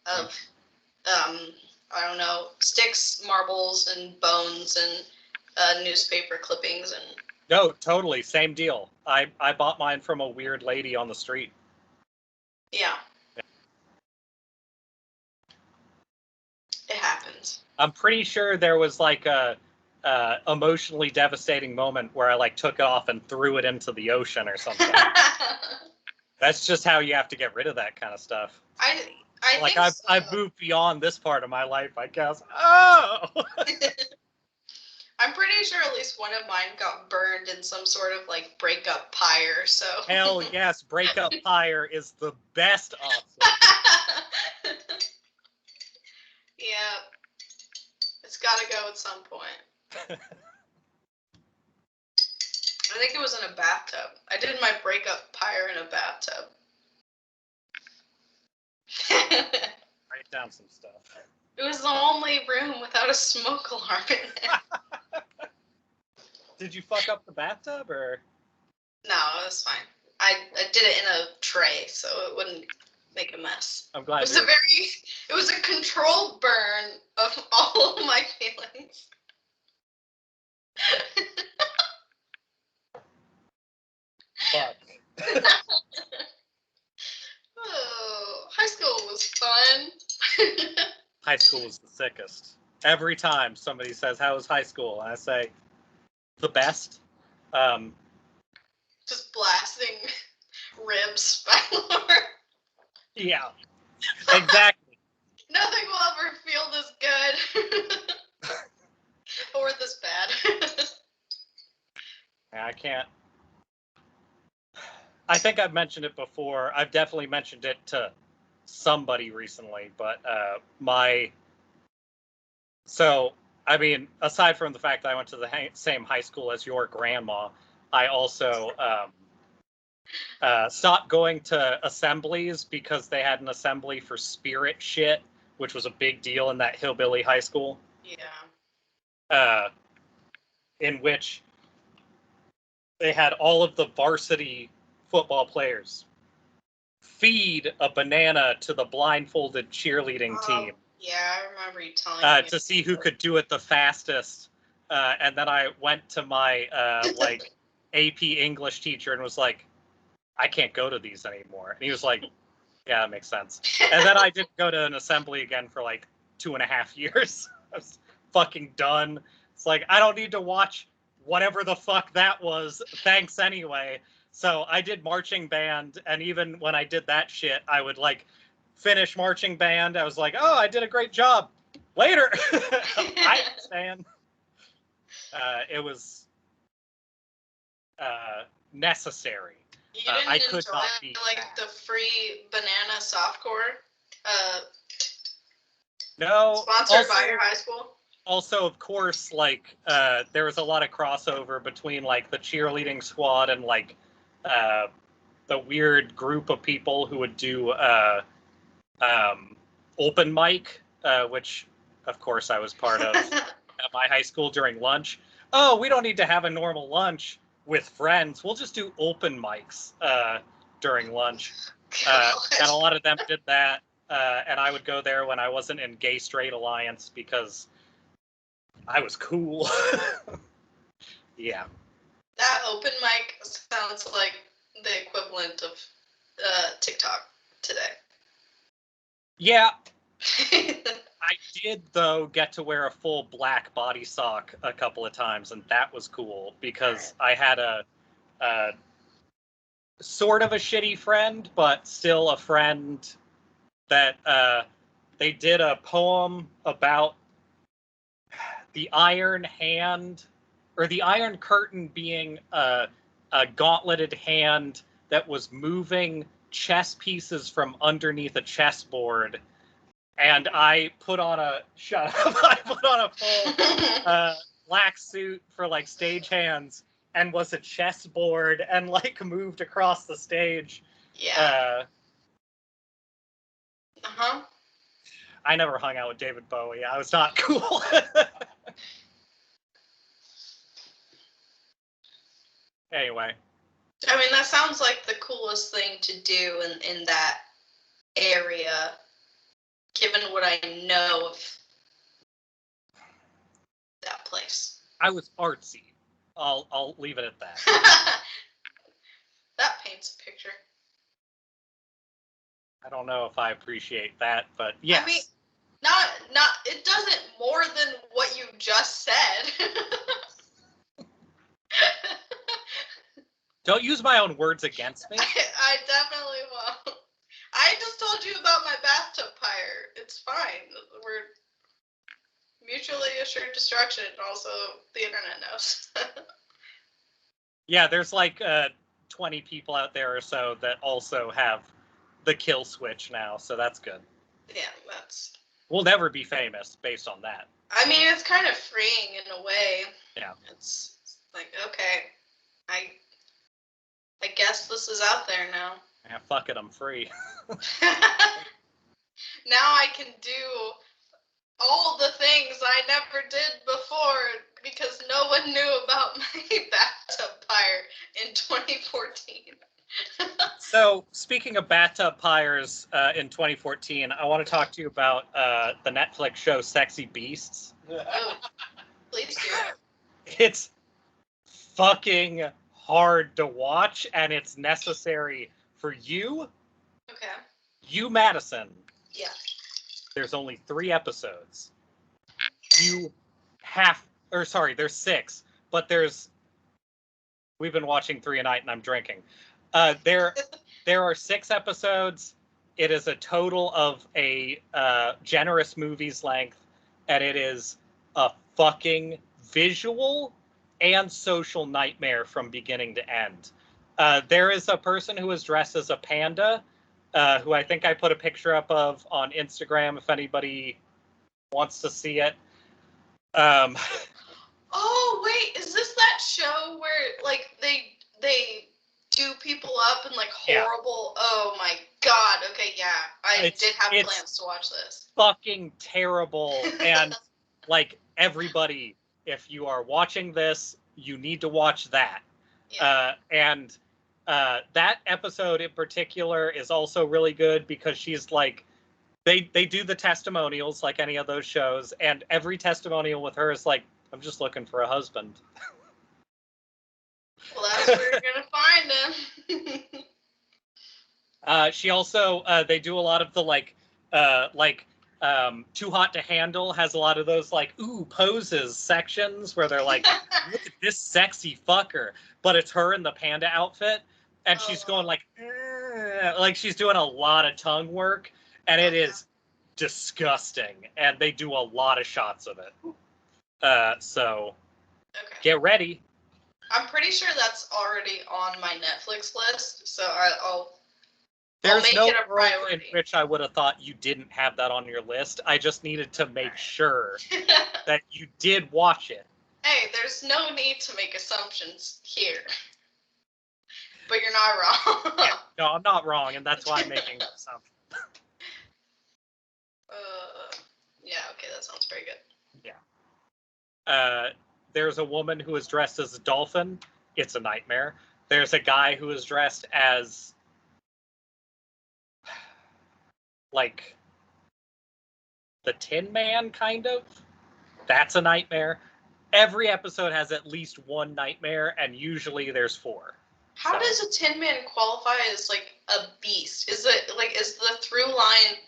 of I don't know, sticks, marbles, and bones, and newspaper clippings, and. No, totally, same deal. I bought mine from a weird lady on the street. Yeah. It happens. I'm pretty sure there was like a emotionally devastating moment where I like took it off and threw it into the ocean or something. That's just how you have to get rid of that kind of stuff. I like think I've moved beyond this part of my life, I guess. Oh. I'm pretty sure at least one of mine got burned in some sort of like breakup pyre. So. Hell yes, breakup pyre is the best option. Yeah, it's got to go at some point. I think it was in a bathtub. I did my breakup pyre in a bathtub. Write down some stuff. It was the only room without a smoke alarm in it. Did you fuck up the bathtub or? No, it was fine. I did it in a tray so it wouldn't make a mess. I'm glad. It was a controlled burn of all of my feelings. Fuck. Oh, high school was fun. High school was the sickest. Every time somebody says, "How was high school?" and I say, "The best." Just blasting ribs by Lorde. Yeah, exactly. Nothing will ever feel this good. Or this bad. I can't. I think I've mentioned it before. I've definitely mentioned it to somebody recently, but so, I mean, aside from the fact that I went to the same high school as your grandma, I also stopped going to assemblies because they had an assembly for spirit shit, which was a big deal in that hillbilly high school. Yeah. In which they had all of the varsity football players feed a banana to the blindfolded cheerleading team. Yeah, I remember you telling me. To see who could do it the fastest. And then I went to my like AP English teacher and was like, I can't go to these anymore. And he was like, yeah, that makes sense. And then I didn't go to an assembly again for like 2.5 years. I was fucking done. It's like, I don't need to watch whatever the fuck that was. Thanks anyway. So I did marching band, and even when I did that shit, I would like finish marching band. I was like, oh, I did a great job. Later. I understand. It was necessary. You didn't I could enjoy not be like fast. the free banana softcore? No. Sponsored by your high school? Also, of course, like there was a lot of crossover between like the cheerleading squad and like the weird group of people who would do open mic, which of course I was part of at my high school during lunch. Oh, we don't need to have a normal lunch with friends. We'll just do open mics during lunch. And a lot of them did that. And I would go there when I wasn't in Gay Straight Alliance because I was cool. Yeah. That open mic sounds like the equivalent of TikTok today. Yeah. I did, though, get to wear a full black body sock a couple of times, and that was cool because I had a sort of a shitty friend, but still a friend that they did a poem about the iron hand, or the iron curtain being a gauntleted hand that was moving chess pieces from underneath a chessboard. And I put on a I put on a full black suit for like stagehands and was a chessboard and like moved across the stage. Yeah. I never hung out with David Bowie. I was not cool. Anyway. I mean, that sounds like the coolest thing to do in that area, given what I know of that place. I was artsy. I'll leave it at that. That paints a picture. I don't know if I appreciate that, but yes. I mean, not it doesn't more than what you just said. Don't use my own words against me. I definitely won't. I just told you about my bathtub pyre. It's fine. We're mutually assured destruction. Also, the internet knows. Yeah, there's like 20 people out there or so that also have the kill switch now, so that's good. Yeah, that's... We'll never be famous based on that. I mean, it's kind of freeing in a way. Yeah. It's like, okay, I guess this is out there now. Yeah, fuck it, I'm free. Now I can do all the things I never did before because no one knew about my bathtub pyre in 2014. So, speaking of bathtub pyres in 2014, I want to talk to you about the Netflix show Sexy Beasts. Oh, please do. It's fucking hard to watch, and it's necessary for you. Okay. You, Madison. Yeah. There's only 3 episodes. There's 6, but we've been watching 3 a night and I'm drinking. There are 6 episodes. It is a total of a generous movie's length, and it is a fucking visual and social nightmare from beginning to end. There is a person who is dressed as a panda, who I think I put a picture up of on Instagram if anybody wants to see it. Oh, wait, is this that show where, like, they do people up in, like, horrible... Yeah. Oh, my God. Okay, yeah. I did have plans to watch this. Fucking terrible. And, like, everybody, if you are watching this, you need to watch that. Yeah. That episode in particular is also really good because she's, like... They do the testimonials like any of those shows, and every testimonial with her is like, I'm just looking for a husband. Well, that's where you're going to find him. She also, they do a lot of the, Too Hot to Handle has a lot of those, like, ooh, poses sections where they're like, look at this sexy fucker. But it's her in the panda outfit, and she's going like she's doing a lot of tongue work, and it is disgusting. And they do a lot of shots of it. So get ready. I'm pretty sure that's already on my Netflix list, so I'll There's make no it a priority. in which I would have thought you didn't have that on your list. I just needed to make sure that you did watch it. Hey, there's no need to make assumptions here. But you're not wrong. Yeah, no, I'm not wrong, and that's why I'm making an assumption. Yeah, okay, that sounds very good. Yeah. There's a woman who is dressed as a dolphin. It's a nightmare. There's a guy who is dressed as, like, the Tin Man, kind of. That's a nightmare. Every episode has at least one nightmare, and usually there's 4. How does a Tin Man qualify as, like, a beast? Is it, like, is the through line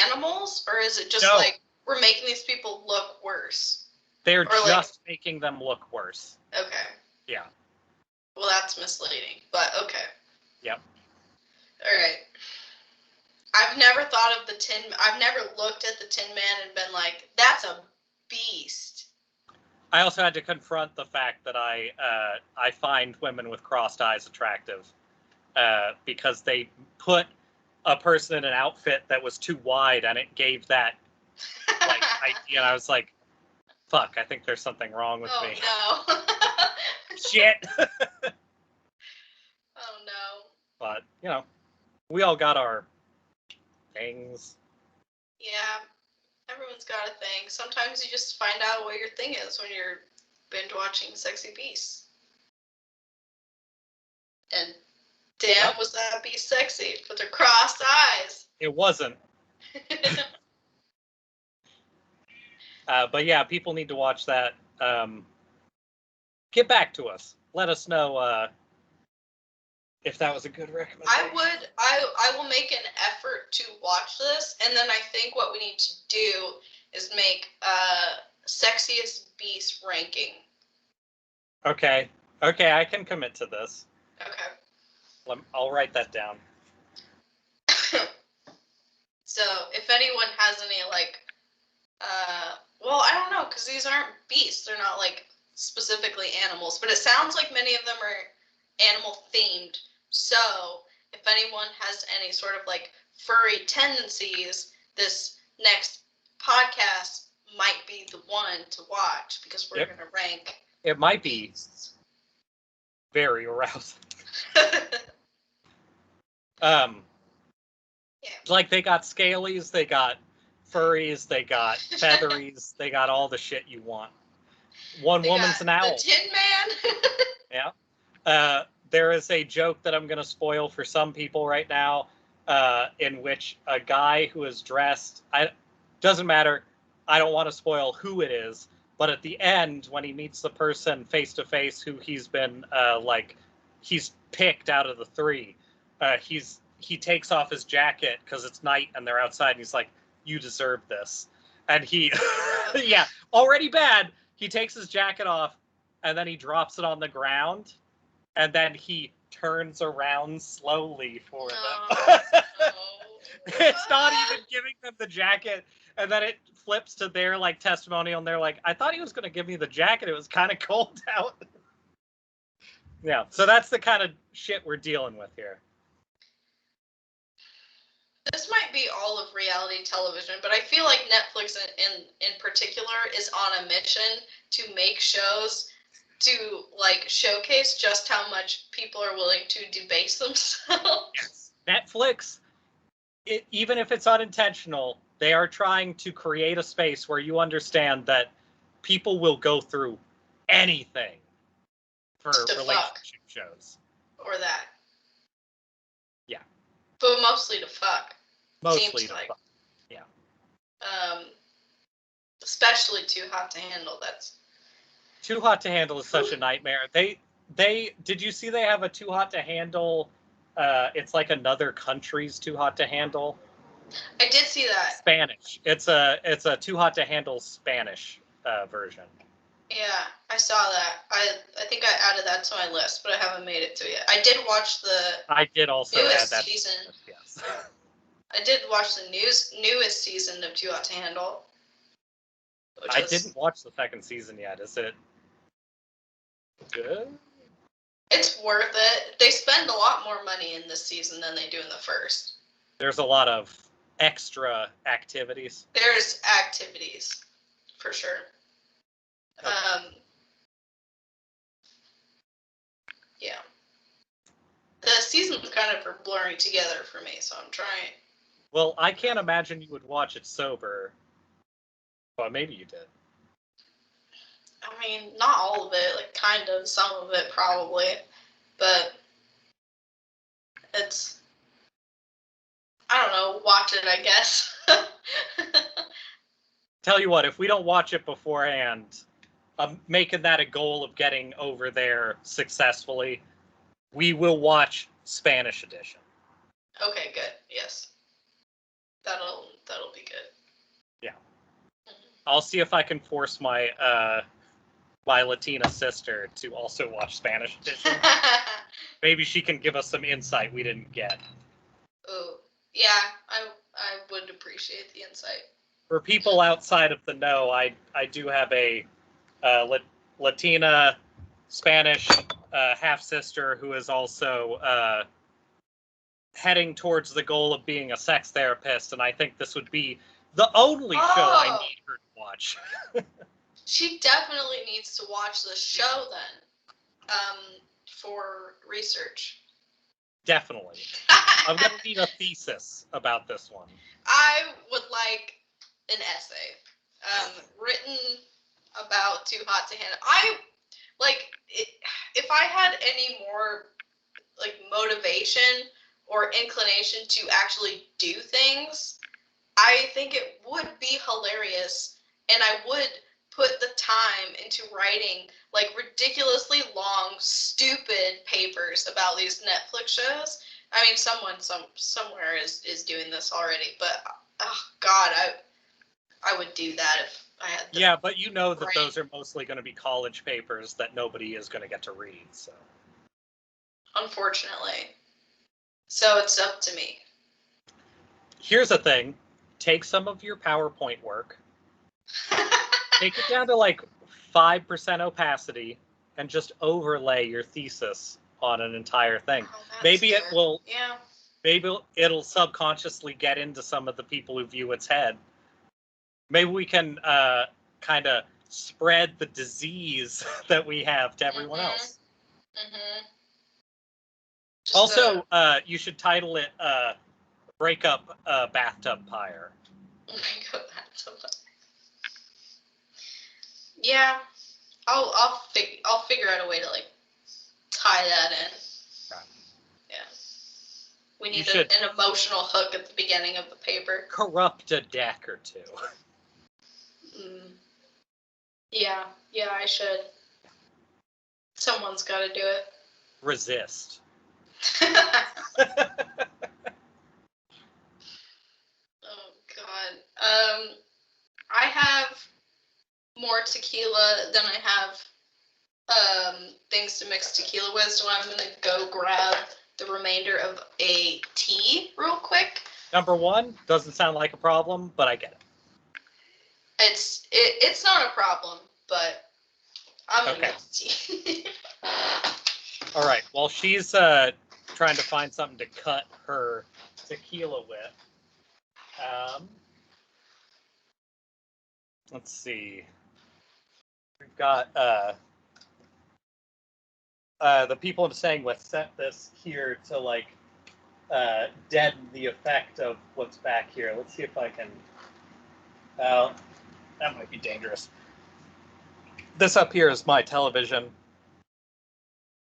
animals, or is it just, like, we're making these people look worse? They're just making them look worse. Okay. Yeah. Well, that's misleading, but okay. Yep. All right. I've never looked at the Tin Man and been like, that's a beast. I also had to confront the fact that I find women with crossed eyes attractive because they put a person in an outfit that was too wide and it gave that like idea. And I was like, Fuck, I think there's something wrong with me. Oh, no. Shit! Oh, no. But, you know, we all got our things. Yeah, everyone's got a thing. Sometimes you just find out what your thing is when you're binge watching Sexy Beasts. And damn, Yep. was that beast sexy with her crossed eyes. It wasn't. But yeah, people need to watch that. Get back to us. Let us know if that was a good recommendation. I will make an effort to watch this, and then I think what we need to do is make sexiest beast ranking. Okay, I can commit to this. Okay. I'll write that down. So if anyone has any like, well, I don't know, because these aren't beasts. They're not like specifically animals, but it sounds like many of them are animal themed. So if anyone has any sort of like furry tendencies, this next podcast might be the one to watch because we're going to rank. It might be very arousing. Yeah. Like they got scalies, they got furries, they got featheries, they got all the shit you want. They woman's an owl. The Tin Man. Yeah. There is a joke that I'm going to spoil for some people right now, in which a guy who is dressed, doesn't matter, I don't want to spoil who it is, but at the end, when he meets the person face to face who he's been, he's picked out of the three, he takes off his jacket because it's night and they're outside, and he's like, "You deserve this." And he, yeah, already bad. He takes his jacket off, and then he drops it on the ground, and then he turns around slowly for them. It's not even giving them the jacket, and then it flips to their like testimonial, and they're like, "I thought he was going to give me the jacket. It was kind of cold out." Yeah, so that's the kind of shit we're dealing with here. This might be all of reality television, but I feel like Netflix in particular is on a mission to make shows to like showcase just how much people are willing to debase themselves. Yes. Netflix, even if it's unintentional, they are trying to create a space where you understand that people will go through anything for relationship shows. Or that. Yeah. But mostly to fuck. Mostly seems to like. fuck. Yeah. Especially Too Hot to Handle. That's Too Hot to Handle is such a nightmare. They did you see they have a Too Hot to Handle? It's like another country's Too Hot to Handle. I did see that. Spanish. It's a Too Hot to Handle Spanish version. Yeah, I saw that. I think I added that to my list, but I haven't made it to it yet. I did watch the. I did also add that season. Yes. I did watch the newest season of Too Hot to Handle. I didn't watch the second season yet. Is it good? It's worth it. They spend a lot more money in this season than they do in the first. There's a lot of extra activities. There's activities, for sure. Okay. Yeah. The seasons kind of are blurring together for me, so I'm trying. Well, I can't imagine you would watch it sober. Well, maybe you did. I mean, not all of it, like kind of, some of it probably, but it's, I don't know, watch it, I guess. Tell you what, if we don't watch it beforehand, I'm making that a goal of getting over there successfully. We will watch Spanish edition. Okay, good. Yes. That'll be good. Yeah. I'll see if I can force my my Latina sister to also watch Spanish edition. Maybe she can give us some insight we didn't get. Oh, yeah, I would appreciate the insight. For people outside of the know, I do have a Latina Spanish half sister who is also heading towards the goal of being a sex therapist, and I think this would be the only show I need her to watch. She definitely needs to watch the show then, for research. Definitely. I'm going to need a thesis about this one. I would like an essay written about Too Hot to Handle. If I had any more like motivation or inclination to actually do things, I think it would be hilarious, and I would put the time into writing like ridiculously long, stupid papers about these Netflix shows. I mean, someone somewhere is doing this already, but oh God, I would do that if I had. Yeah, but you know that those are mostly going to be college papers that nobody is going to get to read. So, unfortunately, so it's up to me. Here's the thing: take some of your PowerPoint work, take it down to like 5% opacity, and just overlay your thesis on an entire thing. Oh, maybe good. it will. Yeah. Maybe it'll subconsciously get into some of the people who view its head. Maybe we can kind of spread the disease that we have to everyone else. Mm-hmm. Also, you should title it "Break Up Bathtub Pyre." Break up bathtub. Yeah, I'll figure out a way to like tie that in. Right. Yeah. We need an emotional hook at the beginning of the paper. Corrupt a deck or two. Yeah, I should. Someone's got to do it. Resist. Oh God. I have more tequila than I have things to mix tequila with, so I'm gonna go grab the remainder of a tea real quick. Number one, doesn't sound like a problem, but I get it. It's not a problem, but I'm gonna get the tea. All right. While she's trying to find something to cut her tequila with, let's see. We've got the people I'm staying with set this here to like deaden the effect of what's back here. Let's see if I can. That might be dangerous. This up here is my television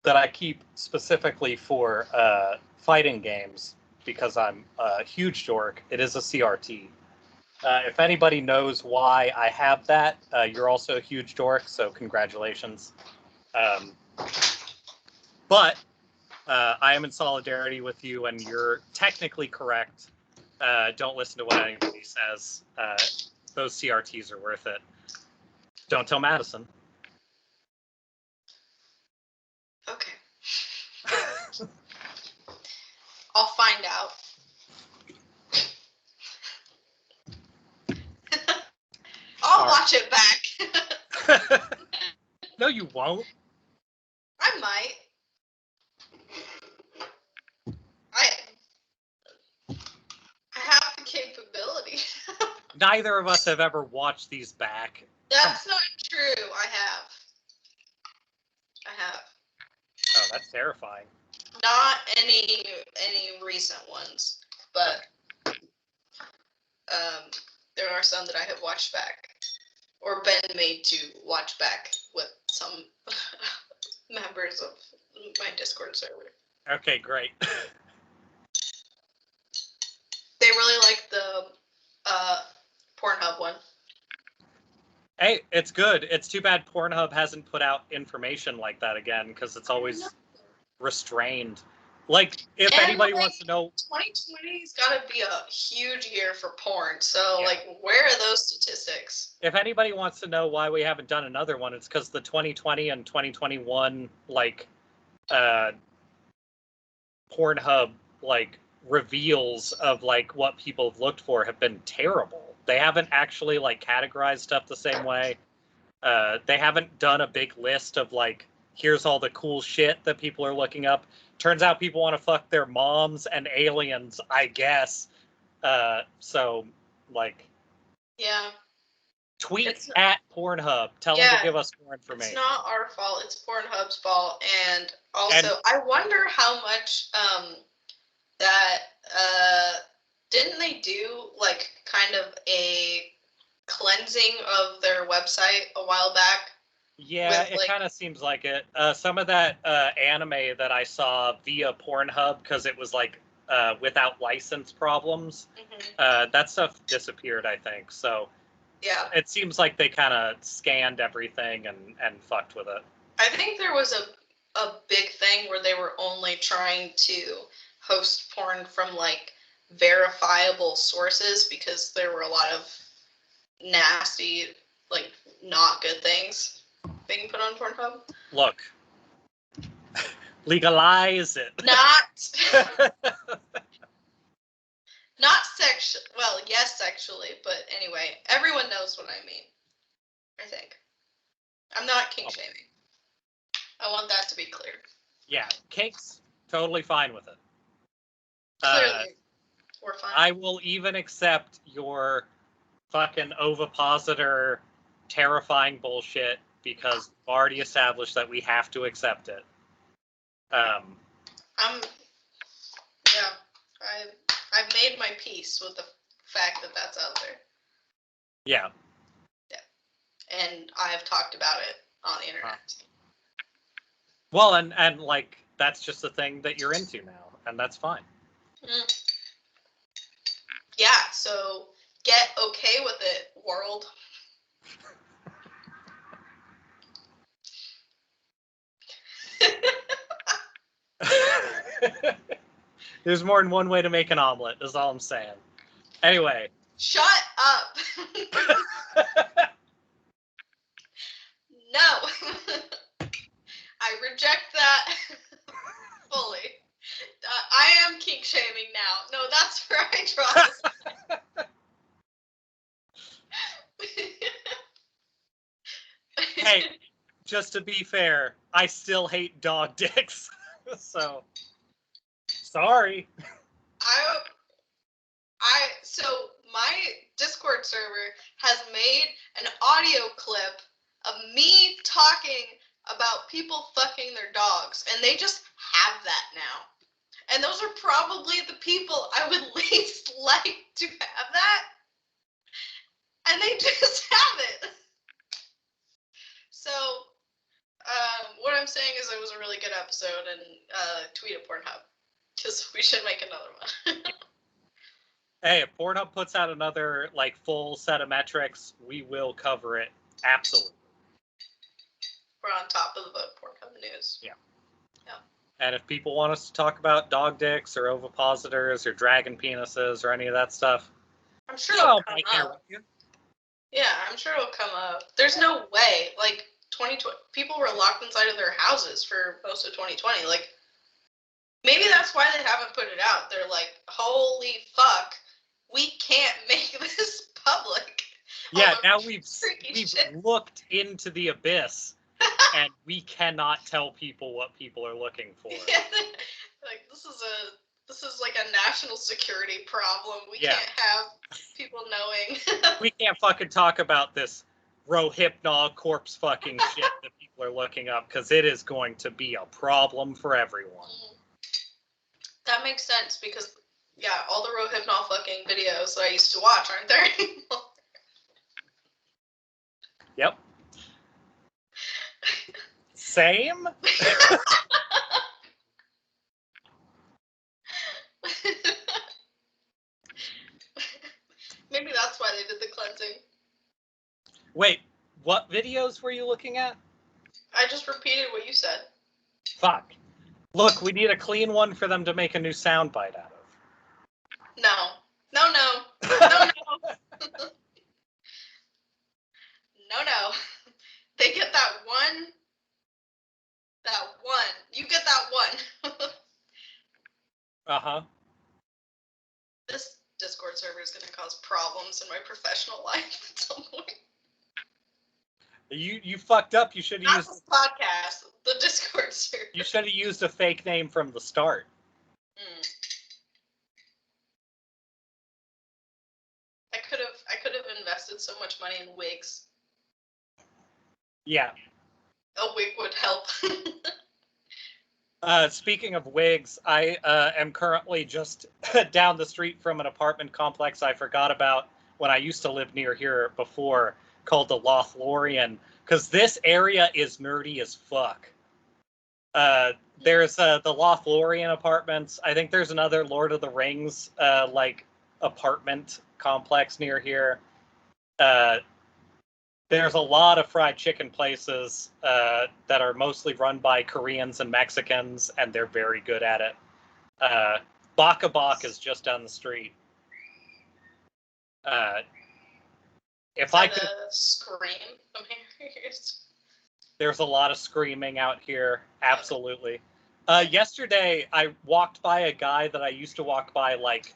that I keep specifically for fighting games because I'm a huge dork. It is a CRT. If anybody knows why I have that, you're also a huge dork, so congratulations. But I am in solidarity with you, and you're technically correct. Don't listen to what anybody says. Those CRTs are worth it. Don't tell Madison. Okay. I'll find out. I'll watch it back. No, you won't. I might. I have the capability. Neither of us have ever watched these back. That's not true. I have. Oh, that's terrifying. Not any recent ones, but there are some that I have watched back or been made to watch back with some members of my Discord server. Okay, great. They really like the Pornhub one. Hey, it's good. It's too bad Pornhub hasn't put out information like that again, because it's always restrained. Like, if anybody wants to know... 2020's got to be a huge year for porn, so, where are those statistics? If anybody wants to know why we haven't done another one, it's because the 2020 and 2021, Pornhub, reveals of, what people have looked for have been terrible. They haven't actually, categorized stuff the same way. They haven't done a big list of, here's all the cool shit that people are looking up. Turns out people want to fuck their moms and aliens, I guess. Yeah. Tweet at Pornhub. Tell them to give us more information. It's not our fault. It's Pornhub's fault. And also, I wonder how much that didn't they do like kind of a cleansing of their website a while back? Yeah, it kind of seems like it. Some of that anime that I saw via Pornhub, because it was like without license problems, that stuff disappeared, I think. So yeah, it seems like they kind of scanned everything and fucked with it. I think there was a big thing where they were only trying to host porn from like verifiable sources because there were a lot of nasty, like not good things being put on Pornhub. Look, legalize it. Not sexual. Well, yes, sexually, but anyway, everyone knows what I mean. I think. I'm not kink shaming. I want that to be clear. Yeah, kink's totally fine with it. Clearly, we're fine. I will even accept your fucking ovipositor terrifying bullshit because we've already established that we have to accept it. I've made my peace with the fact that that's out there. Yeah. Yeah. And I've talked about it on the internet. Well, and like, that's just the thing that you're into now, and that's fine. Yeah, so get okay with it, world. There's more than one way to make an omelet, is all I'm saying. Anyway. Shut up. No. I reject that fully. I am kink shaming now. No, that's where I draw this. Hey, just to be fair, I still hate dog dicks. So, sorry. So my Discord server has made an audio clip of me talking about people fucking their dogs, and they just have that now. And those are probably the people I would least like to have that, and they just have it. So, what I'm saying is it was a really good episode, and tweet at Pornhub, because we should make another one. Hey, if Pornhub puts out another like full set of metrics, we will cover it. Absolutely. We're on top of the Pornhub news. Yeah. And if people want us to talk about dog dicks or ovipositors or dragon penises or any of that stuff, I'm sure it'll come up. Yeah, I'm sure it'll come up. There's no way. Like, 2020, people were locked inside of their houses for most of 2020. Like, maybe that's why they haven't put it out. They're like, holy fuck, we can't make this public. Yeah, now we've looked into the abyss, and we cannot tell people what people are looking for. Yeah, like this is like a national security problem. We can't have people knowing. We can't fucking talk about this Rohypnol corpse fucking shit that people are looking up, because it is going to be a problem for everyone. That makes sense, because all the Rohypnol fucking videos that I used to watch aren't there anymore. Yep. Same? Maybe that's why they did the cleansing. Wait, what videos were you looking at? I just repeated what you said. Fuck. Look, we need a clean one for them to make a new soundbite out of. No. No. No. They get that one. You get that one. Uh-huh. This Discord server is going to cause problems in my professional life at some point. You fucked up. You should have used this podcast, the Discord server. You should have used a fake name from the start. I could have invested invested so much money in wigs. Yeah. A wig would help. Speaking of wigs, I am currently just down the street from an apartment complex I forgot about when I used to live near here before, called the Lothlorien, because this area is nerdy as fuck. There's the Lothlorien apartments. I think there's another Lord of the Rings like apartment complex near here. There's a lot of fried chicken places that are mostly run by Koreans and Mexicans, and they're very good at it. Baka Bak is just down the street. If I could scream from here. There's a lot of screaming out here. Absolutely. Yesterday, I walked by a guy that I used to walk by like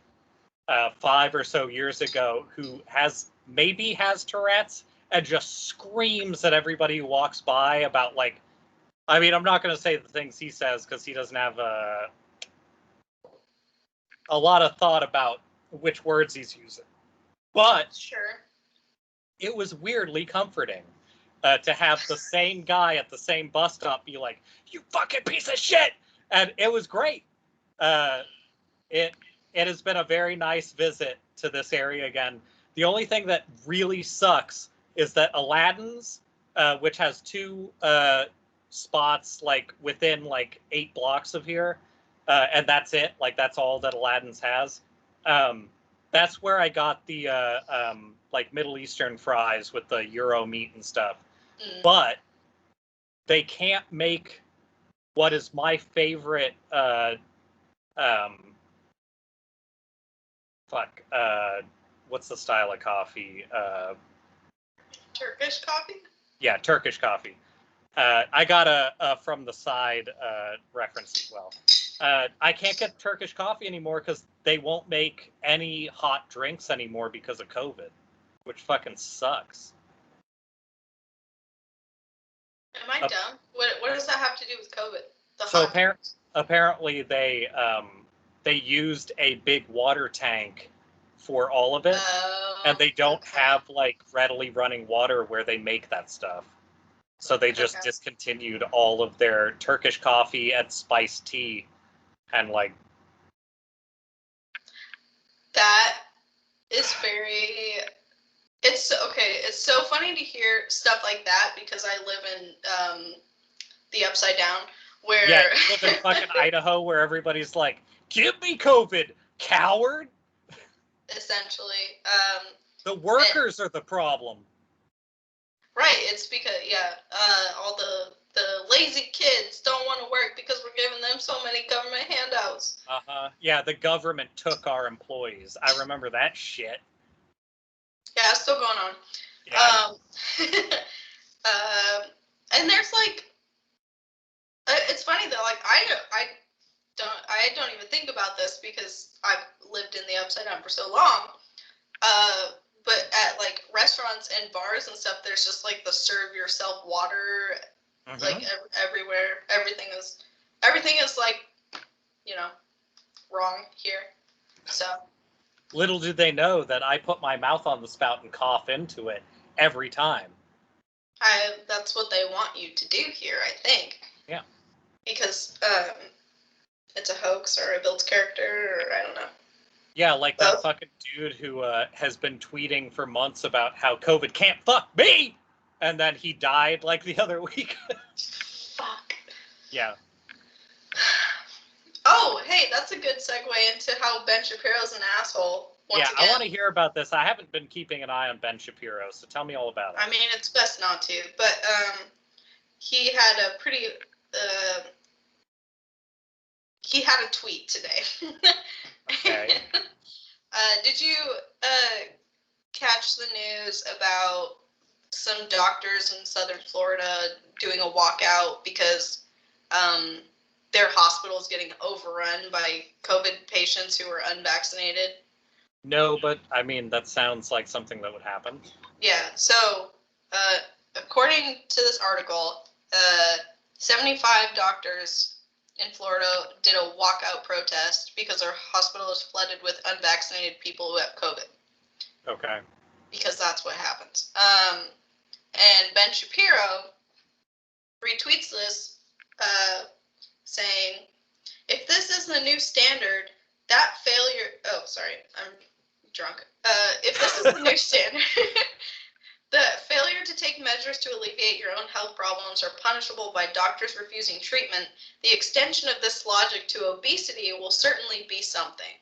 5 or so years ago who maybe has Tourette's and just screams at everybody who walks by about like, I mean, I'm not going to say the things he says because he doesn't have a lot of thought about which words he's using. But sure, it was weirdly comforting. To have the same guy at the same bus stop be like, "You fucking piece of shit," and it was great. It has been a very nice visit to this area again. The only thing that really sucks is that Aladdin's, which has 2 spots like within like 8 blocks of here, and that's it. Like that's all that Aladdin's has. That's where I got the like Middle Eastern fries with the Euro meat and stuff. But they can't make what is my favorite what's the style of coffee? Turkish coffee? Yeah, Turkish coffee. I got a from the side reference as well. I can't get Turkish coffee anymore because they won't make any hot drinks anymore because of COVID, which fucking sucks. Am I dumb? What does that have to do with COVID? Apparently they used a big water tank for all of it, and they don't have like readily running water where they make that stuff. So they just discontinued all of their Turkish coffee and spiced tea, and like that is very. It's okay. It's so funny to hear stuff like that because I live in the Upside Down, where you live in fucking Idaho, where everybody's like, "Give me COVID, coward." Essentially, the workers are the problem. Right. It's because all the lazy kids don't want to work because we're giving them so many government handouts. Yeah, the government took our employees. I remember that shit. Yeah, it's still going on. Yeah. And there's like, it's funny though. Like I don't even think about this because I've lived in the Upside Down for so long. But at like restaurants and bars and stuff, there's just like the serve yourself water, like everywhere. Everything is like, wrong here. So. Little do they know that I put my mouth on the spout and cough into it every time. That's what they want you to do here, I think. Yeah. Because it's a hoax or a built character, or I don't know. Yeah, like that fucking dude who has been tweeting for months about how COVID can't fuck me, and then he died like the other week. Fuck. Yeah. Oh, hey, that's a good segue into how Ben Shapiro's an asshole. Once again. I want to hear about this. I haven't been keeping an eye on Ben Shapiro, so tell me all about it. I mean, it's best not to, but he had a pretty he had a tweet today. Okay. Did you catch the news about some doctors in Southern Florida doing a walkout because their hospital is getting overrun by COVID patients who are unvaccinated? No, but I mean, that sounds like something that would happen. Yeah, so according to this article, 75 doctors in Florida did a walkout protest because our hospital is flooded with unvaccinated people who have COVID. Okay. because that's what happens. And Ben Shapiro retweets this, saying, if this is the new standard, that failure... Oh, sorry, I'm drunk. If this is the new standard, the failure to take measures to alleviate your own health problems are punishable by doctors refusing treatment. The extension of this logic to obesity will certainly be something.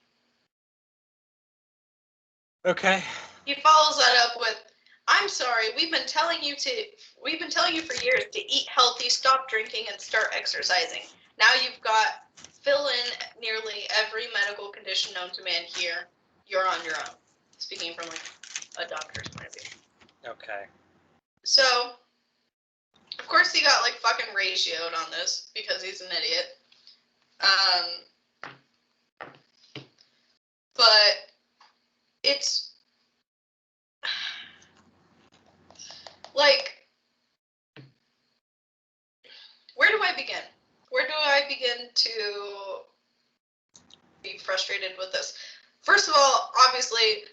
Okay. He follows that up with, I'm sorry, we've been telling you for years to eat healthy, stop drinking, and start exercising. Now you've got fill in nearly every medical condition known to man here. You're on your own. Speaking from like a doctor's point of view. Okay. So, of course he got like fucking ratioed on this because he's an idiot. But it's like, where do I begin? Where do I begin to be frustrated with this? First of all, obviously,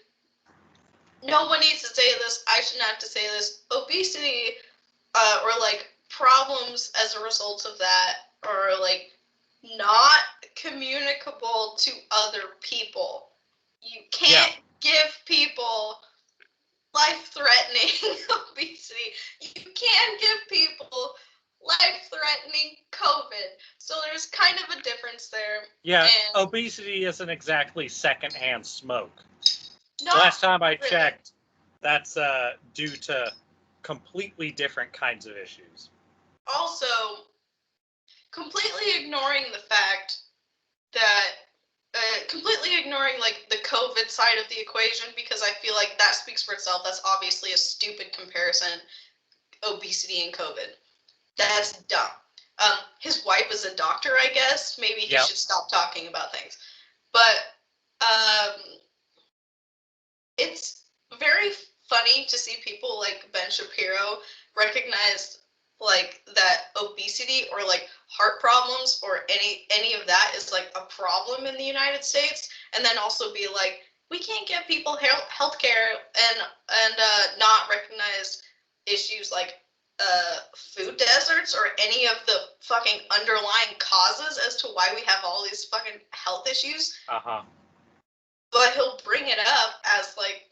no one needs to say this. I shouldn't have to say this. Obesity, or like problems as a result of that, are like not communicable to other people. You can't give people life-threatening obesity. You can give people life-threatening COVID. So there's kind of a difference there. Yeah, and obesity isn't exactly secondhand smoke. not Last time I really. checked, that's due to completely different kinds of issues. Also, completely ignoring the fact that, completely ignoring like the COVID side of the equation, because I feel like that speaks for itself. That's obviously a stupid comparison, obesity and COVID. That's dumb. His wife is a doctor, I guess. Maybe he should stop talking about things. But it's very funny to see people like Ben Shapiro recognize like that obesity or like heart problems or any of that is like a problem in the United States, and then also be like, we can't give people health care and not recognize issues like food deserts or any of the fucking underlying causes as to why we have all these fucking health issues. Uh-huh. But he'll bring it up as like,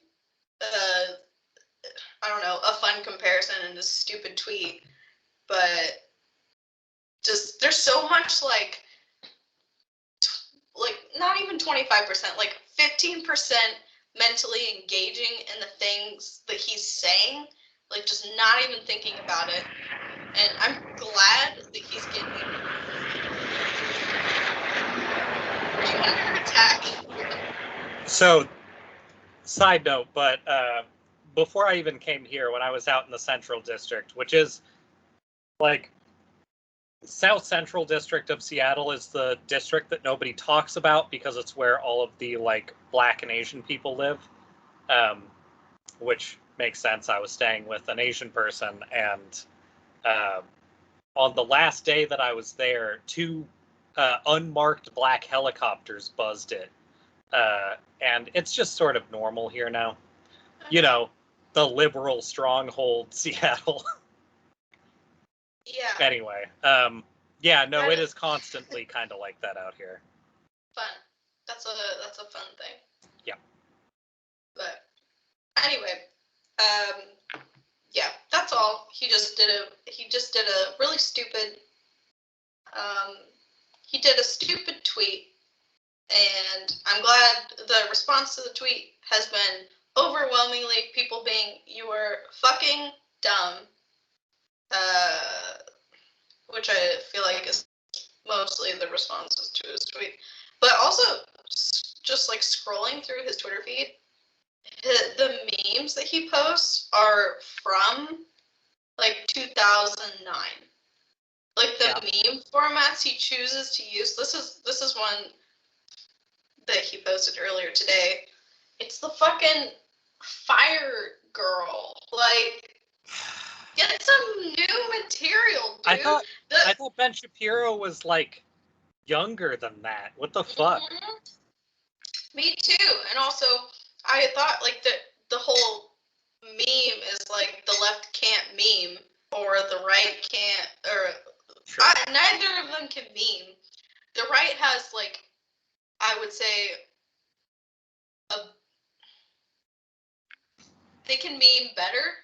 I don't know, a fun comparison in a stupid tweet. But just, there's so much like not even 25%, like 15% mentally engaging in the things that he's saying, like just not even thinking about it. And I'm glad that he's getting... Are you under attack? So, side note, but before I even came here, when I was out in the Central District, which is like South Central District of Seattle is the district that nobody talks about because it's where all of the like Black and Asian people live, which makes sense. I was staying with an Asian person, and on the last day that I was there, two unmarked black helicopters buzzed it. And it's just sort of normal here now. You know, the liberal stronghold, Seattle. Yeah. Anyway, yeah, no, it is constantly kind of like that out here. Fun. That's a fun thing. Yeah. But anyway, yeah, that's all. He just did a really stupid, he did a stupid tweet, and I'm glad the response to the tweet has been overwhelmingly people being, you were fucking dumb, which I feel like is mostly the responses to his tweet. But also, just like scrolling through his Twitter feed, the memes that he posts are from like 2009. Like the meme formats he chooses to use. This is one that he posted earlier today. It's the fucking fire girl. Like, get some new material, dude. I thought Ben Shapiro was like younger than that. What the fuck? Me too. And also, I thought like the whole meme is like the left can't meme or the right can't, or Sure. neither of them can meme. The right has like, I would say, they can meme better.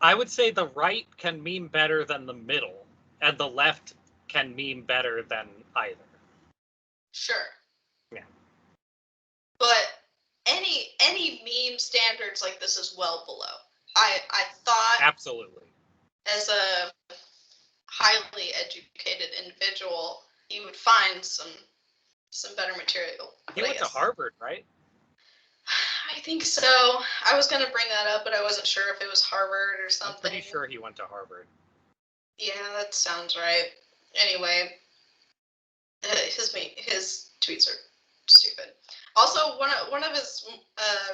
I would say the right can meme better than the middle, and the left can meme better than either. Sure. Yeah. But any meme standards like this is well below. I thought Absolutely. as a highly educated individual, you would find some better material. He went to Harvard, right? I think so. I was going to bring that up, but I wasn't sure if it was Harvard or something. I'm pretty sure he went to Harvard. Yeah, that sounds right. Anyway, his tweets are stupid. Also, one of his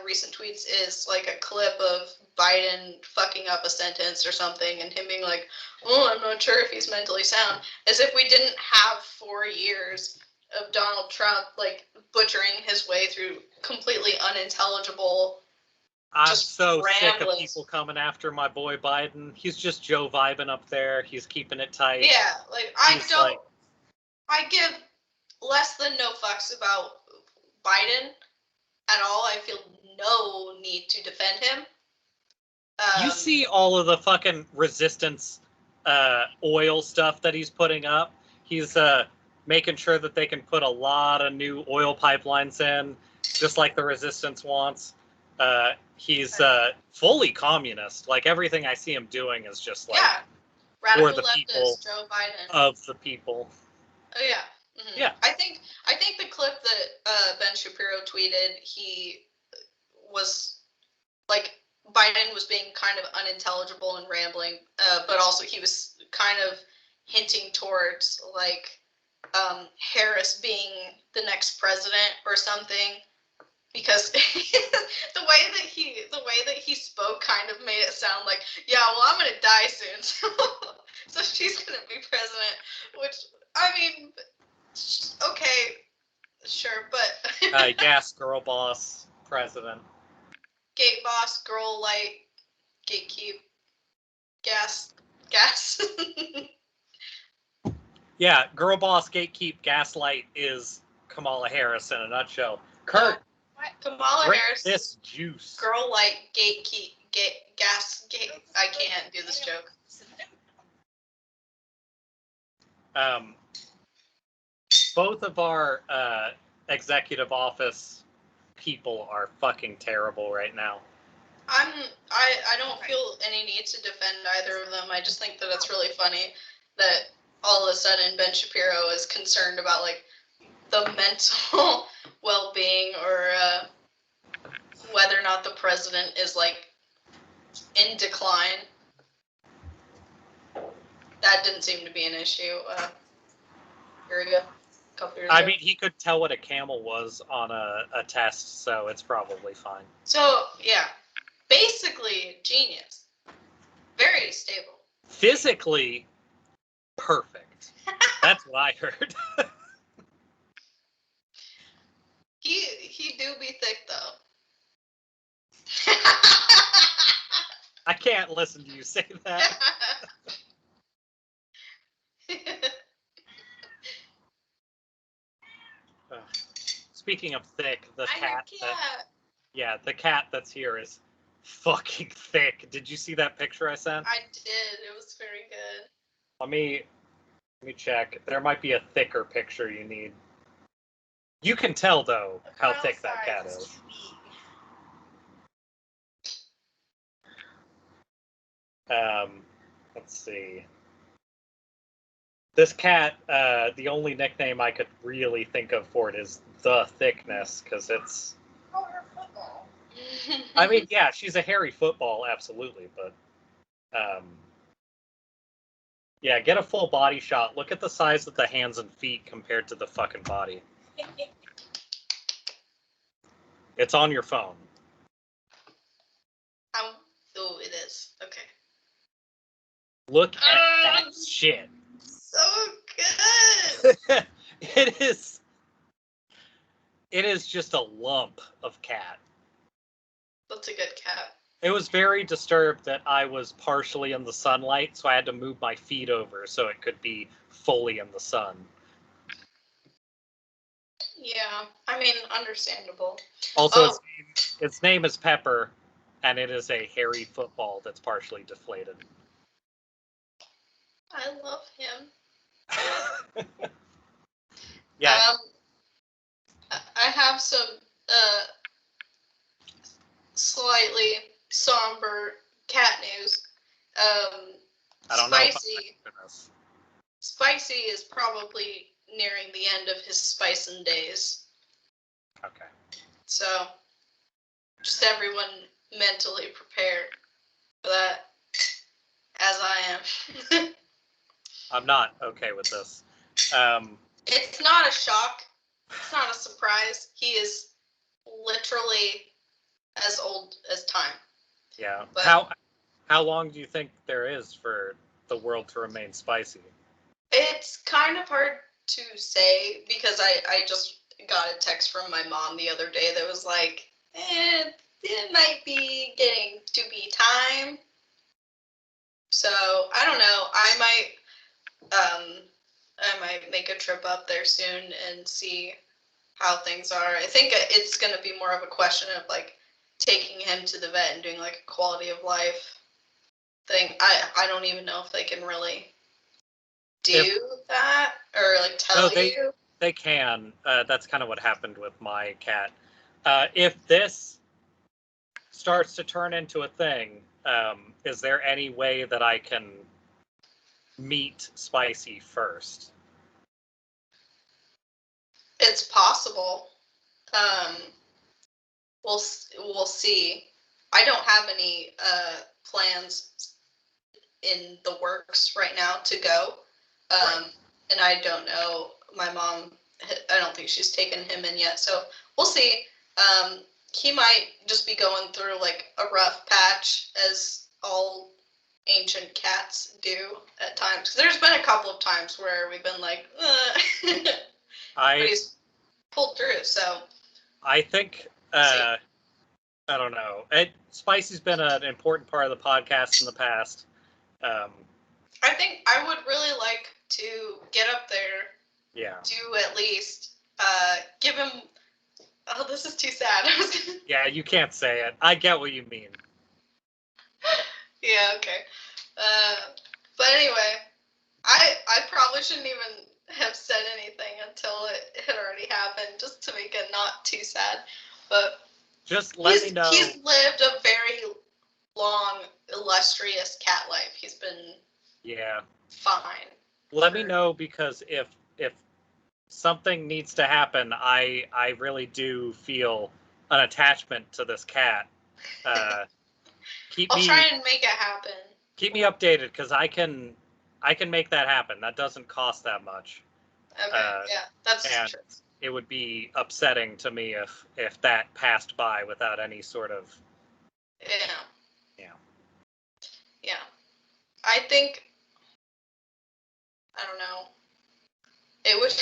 recent tweets is like a clip of Biden fucking up a sentence or something, and him being like, "Oh, I'm not sure if he's mentally sound," as if we didn't have 4 years of Donald Trump like butchering his way through completely unintelligible. I'm so sick of people coming after my boy Biden. He's just Joe vibing up there. He's keeping it tight. Yeah, like I give less than no fucks about Biden at all. I feel no need to defend him. You see all of the fucking resistance oil stuff that he's putting up. He's making sure that they can put a lot of new oil pipelines in, just like the resistance wants. He's fully communist. Like, everything I see him doing is just like radical for the leftist, people Joe Biden. of the people. Oh yeah. Mm-hmm. Yeah. I think the clip that Ben Shapiro tweeted, he was like, Biden was being kind of unintelligible and rambling, but also he was kind of hinting towards like Harris being the next president or something, because the way that he spoke kind of made it sound like, yeah, well, I'm gonna die soon, so she's gonna be president. Which, I mean, okay, sure, but gas girl boss president. Gate boss, girl light, gatekeep, gas. Yeah, girl boss, gatekeep, gaslight is Kamala Harris in a nutshell. Kurt, Kamala drink Harris. This juice. Girl light, gatekeep, gas. I can't do this joke. Both of our executive office people are fucking terrible right now. I don't feel any need to defend either of them. I just think that it's really funny that all of a sudden Ben Shapiro is concerned about like the mental well-being or whether or not the president is like in decline. That didn't seem to be an issue. Here we go. I mean, he could tell what a camel was on a test, so it's probably fine. So, yeah. Basically, genius. Very stable. Physically, perfect. That's what I heard. He do be thick, though. I can't listen to you say that. Speaking of thick, the cat. The cat that's here is fucking thick. Did you see that picture I sent? I did. It was very good. Let me check. There might be a thicker picture you need. You can tell though how thick that cat is. Let's see. This cat, the only nickname I could really think of for it is The Thickness, because it's... Oh, her football. I mean, yeah, she's a hairy football, absolutely, but... yeah, get a full body shot. Look at the size of the hands and feet compared to the fucking body. It's on your phone. Oh, it is. Okay. Look at that shit. So good. It is just a lump of cat. That's a good cat. It was very disturbed that I was partially in the sunlight, so I had to move my feet over so it could be fully in the sun. Yeah, I mean, understandable. Also, its name is Pepper, and it is a hairy football that's partially deflated. I love him. Yeah. I have some slightly somber cat news. I don't Spicy. know if Spicy is probably nearing the end of his spicing days. Okay. So, just everyone mentally prepared for that, as I am. I'm not okay with this. It's not a shock. It's not a surprise. He is literally as old as time. Yeah. But how long do you think there is for the world to remain spicy? it's kind of hard to say because I just got a text from my mom the other day that was like, it might be getting to be time. So I don't know. I might make a trip up there soon and see how things are. I think it's going to be more of a question of like taking him to the vet and doing like a quality of life thing. I don't even know if they can really do that or like tell you. They can. That's kind of what happened with my cat. If this starts to turn into a thing, is there any way that I can meet Spicy first? It's possible. We'll see. I don't have any plans in the works right now to go. Right. And I don't know. My mom, I don't think she's taken him in yet. So we'll see. He might just be going through like a rough patch, as all ancient cats do at times. 'Cause there's been a couple of times where we've been like, but he's pulled through. So I think I don't know. Spicy's been an important part of the podcast in the past. I think I would really like to get up there. Yeah. To at least give him. Oh, this is too sad. Yeah, you can't say it. I get what you mean. Yeah. Okay. But anyway, I probably shouldn't even have said anything until it had already happened, just to make it not too sad. But just let me know. He's lived a very long, illustrious cat life. He's been fine. Let me know, because if something needs to happen, I really do feel an attachment to this cat. I'll try and make it happen. Keep me updated, because I can make that happen. That doesn't cost that much. Okay, yeah, that's true. It would be upsetting to me if that passed by without any sort of. Yeah. I think, I don't know. It would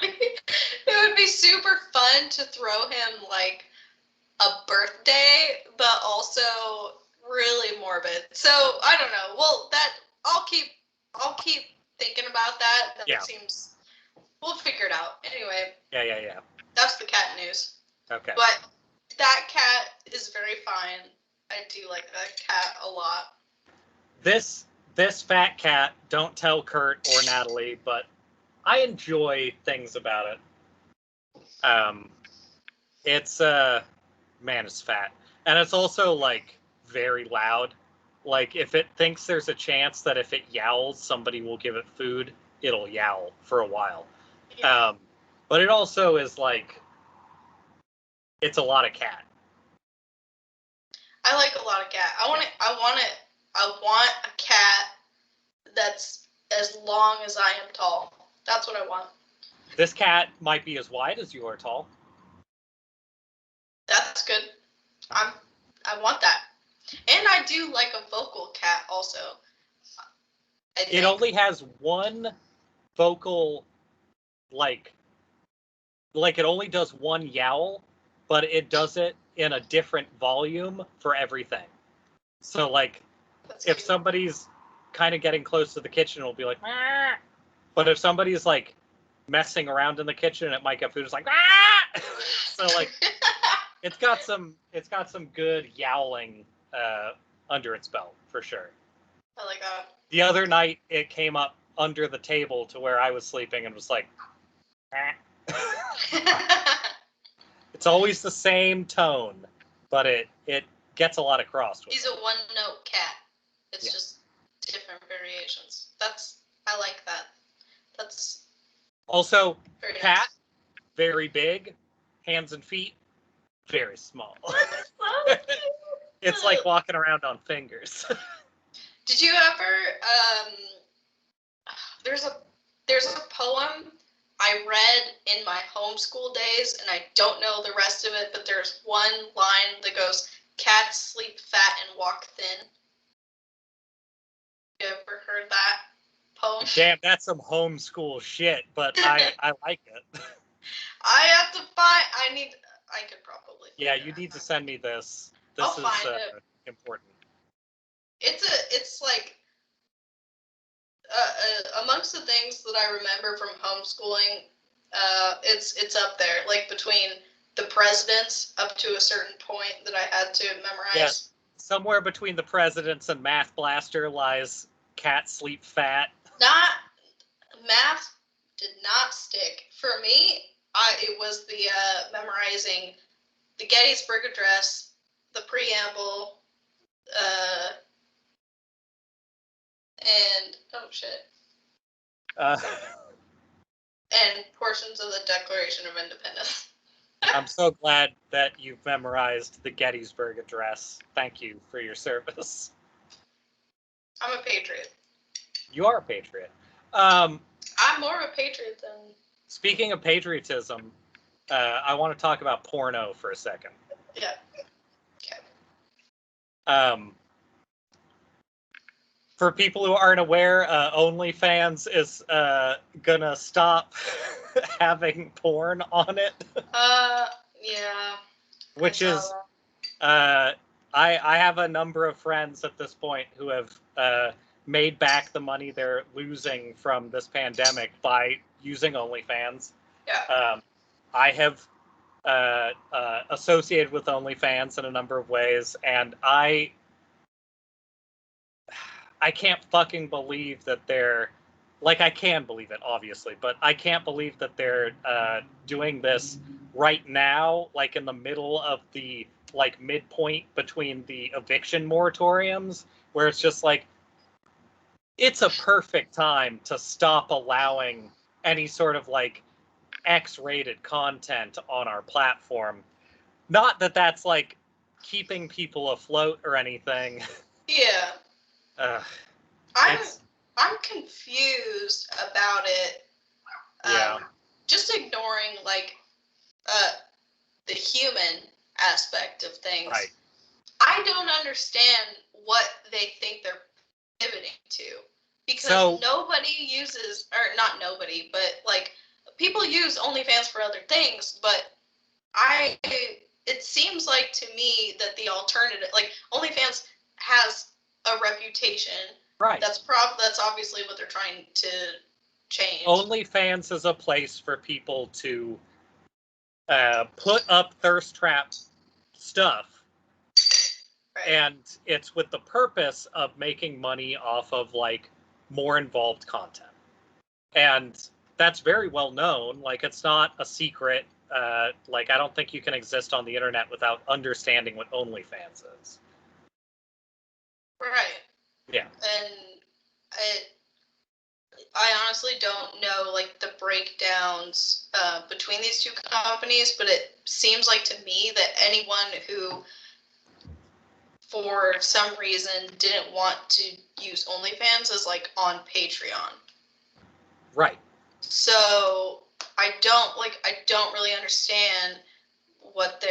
it would be super fun to throw him like a birthday, but also really morbid. So I don't know. Well, I'll keep thinking about that. That seems, we'll figure it out. Anyway. Yeah. That's the cat news. Okay. But that cat is very fine. I do like that cat a lot. This fat cat, don't tell Kurt or Natalie, but I enjoy things about it. It's man, it's fat, and it's also like very loud. Like if it thinks there's a chance that if it yowls, somebody will give it food, it'll yowl for a while. Yeah. But it also is like, it's a lot of cat. I like a lot of cat. I want a cat that's as long as I am tall. That's what I want. This cat might be as wide as you are tall. That's good. I want that. And I do like a vocal cat also. It only has one vocal, like it only does one yowl, but it does it in a different volume for everything. So, like, That's if cute. somebody's kind of getting close to the kitchen, it'll be like, ah! But if somebody's, like, messing around in the kitchen, it might get food. It's like, ah! So, like, it's got some good yowling under its belt, for sure. I like that. The other night, it came up under the table to where I was sleeping and was like, it's always the same tone, but it gets a lot across with He's it. a one-note cat. It's Yeah. just different variations. I like that. That's Also, very cat, nice. very big, hands and feet, very small. It's like walking around on fingers. Did you ever, there's a poem I read in my homeschool days, and I don't know the rest of it, but there's one line that goes, "Cats sleep fat and walk thin." You ever heard that poem? Damn, that's some homeschool shit, but I like it. I could probably. Yeah, find you it. need to send me this. I'll This find is it. important. It's like amongst the things that I remember from homeschooling, it's up there, like between the presidents up to a certain point that I had to memorize. Yeah, somewhere between the presidents and Math Blaster lies Cat Sleep Fat. Not math did not stick for me. It was the memorizing the Gettysburg Address, the preamble, and oh shit. And portions of the Declaration of Independence. I'm so glad that you've memorized the Gettysburg Address. Thank you for your service. I'm a patriot. You are a patriot. I'm more of a patriot than... Speaking of patriotism, I want to talk about porno for a second. Yeah. Okay. For people who aren't aware, OnlyFans is gonna stop having porn on it. Yeah. Which is, I have a number of friends at this point who have made back the money they're losing from this pandemic by using OnlyFans. Yeah. I have associated with OnlyFans in a number of ways, and I can't fucking believe that they're, like, I can believe it, obviously, but I can't believe that they're doing this right now, like in the middle of the, like, midpoint between the eviction moratoriums, where it's just like, it's a perfect time to stop allowing any sort of, like, X-rated content on our platform. Not that that's, like, keeping people afloat or anything. Yeah. I'm confused about it. Yeah. Just ignoring, like, the human aspect of things. Right. I don't understand what they think they're pivoting to, because nobody uses, or not nobody, but like people use OnlyFans for other things, but it seems like to me that the alternative, like OnlyFans has a reputation. Right. That's obviously what they're trying to change. OnlyFans is a place for people to put up thirst trap stuff. Right. And it's with the purpose of making money off of, like, more involved content. And that's very well known. Like, it's not a secret. Like, I don't think you can exist on the internet without understanding what OnlyFans is. Right. Yeah. And I honestly don't know, like, the breakdowns between these two companies, but it seems like to me that anyone who, for some reason, didn't want to use OnlyFans is, like, on Patreon. Right. So I don't really understand what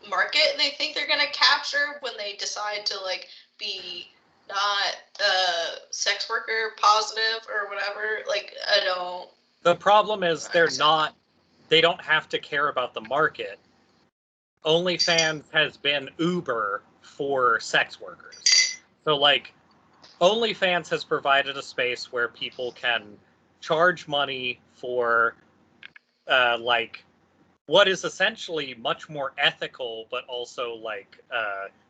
market they think they're gonna capture when they decide to, like, be not sex worker positive or whatever. Like, I don't. The problem is they're not they don't have to care about the market. OnlyFans has been Uber for sex workers. So, like, OnlyFans has provided a space where people can charge money for, like, what is essentially much more ethical, but also, like,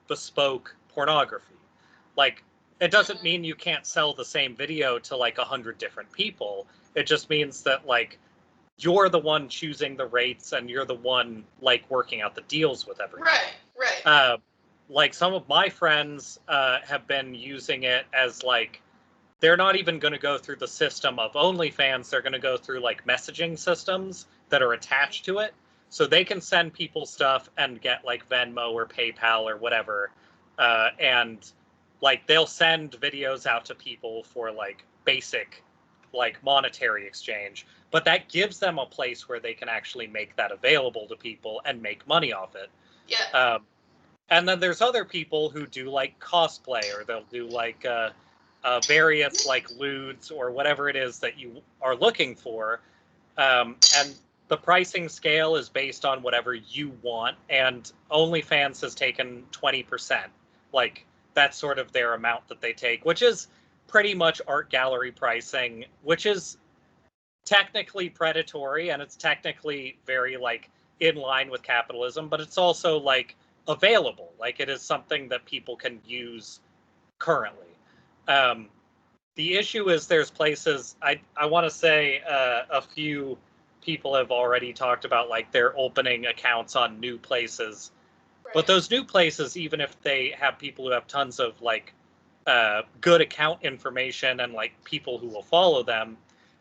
bespoke pornography. Like, it doesn't mean you can't sell the same video to, like, 100 different people. It just means that, like, you're the one choosing the rates and you're the one, like, working out the deals with everyone. Right. Like, some of my friends have been using it as, like, they're not even going to go through the system of OnlyFans. They're going to go through, like, messaging systems that are attached to it. So they can send people stuff and get, like, Venmo or PayPal or whatever. And, like, they'll send videos out to people for, like, basic, like, monetary exchange. But that gives them a place where they can actually make that available to people and make money off it. Yeah. And then there's other people who do, like, cosplay, or they'll do, like, various, like, lewds or whatever it is that you are looking for. And the pricing scale is based on whatever you want. And OnlyFans has taken 20%. Like, that's sort of their amount that they take, which is pretty much art gallery pricing, which is technically predatory, and it's technically very, like, in line with capitalism, but it's also, like, available. Like, it is something that people can use currently. The issue is there's places, I want to say a few people have already talked about, like, they're opening accounts on new places. Right. But those new places, even if they have people who have tons of, like, good account information and, like, people who will follow them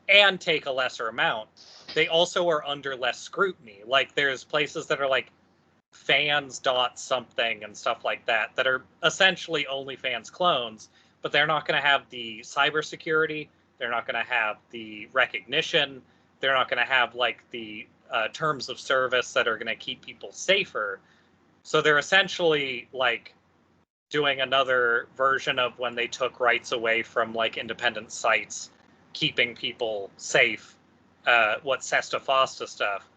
and take a lesser amount, they also are under less scrutiny. Like, there's places that are, like, fans dot something and stuff like that that are essentially OnlyFans clones, but they're not going to have the cybersecurity. They're not going to have the recognition. They're not going to have, like, the terms of service that are going to keep people safer. So they're essentially, like, doing another version of when they took rights away from, like, independent sites, keeping people safe, what Sesta Fosta stuff.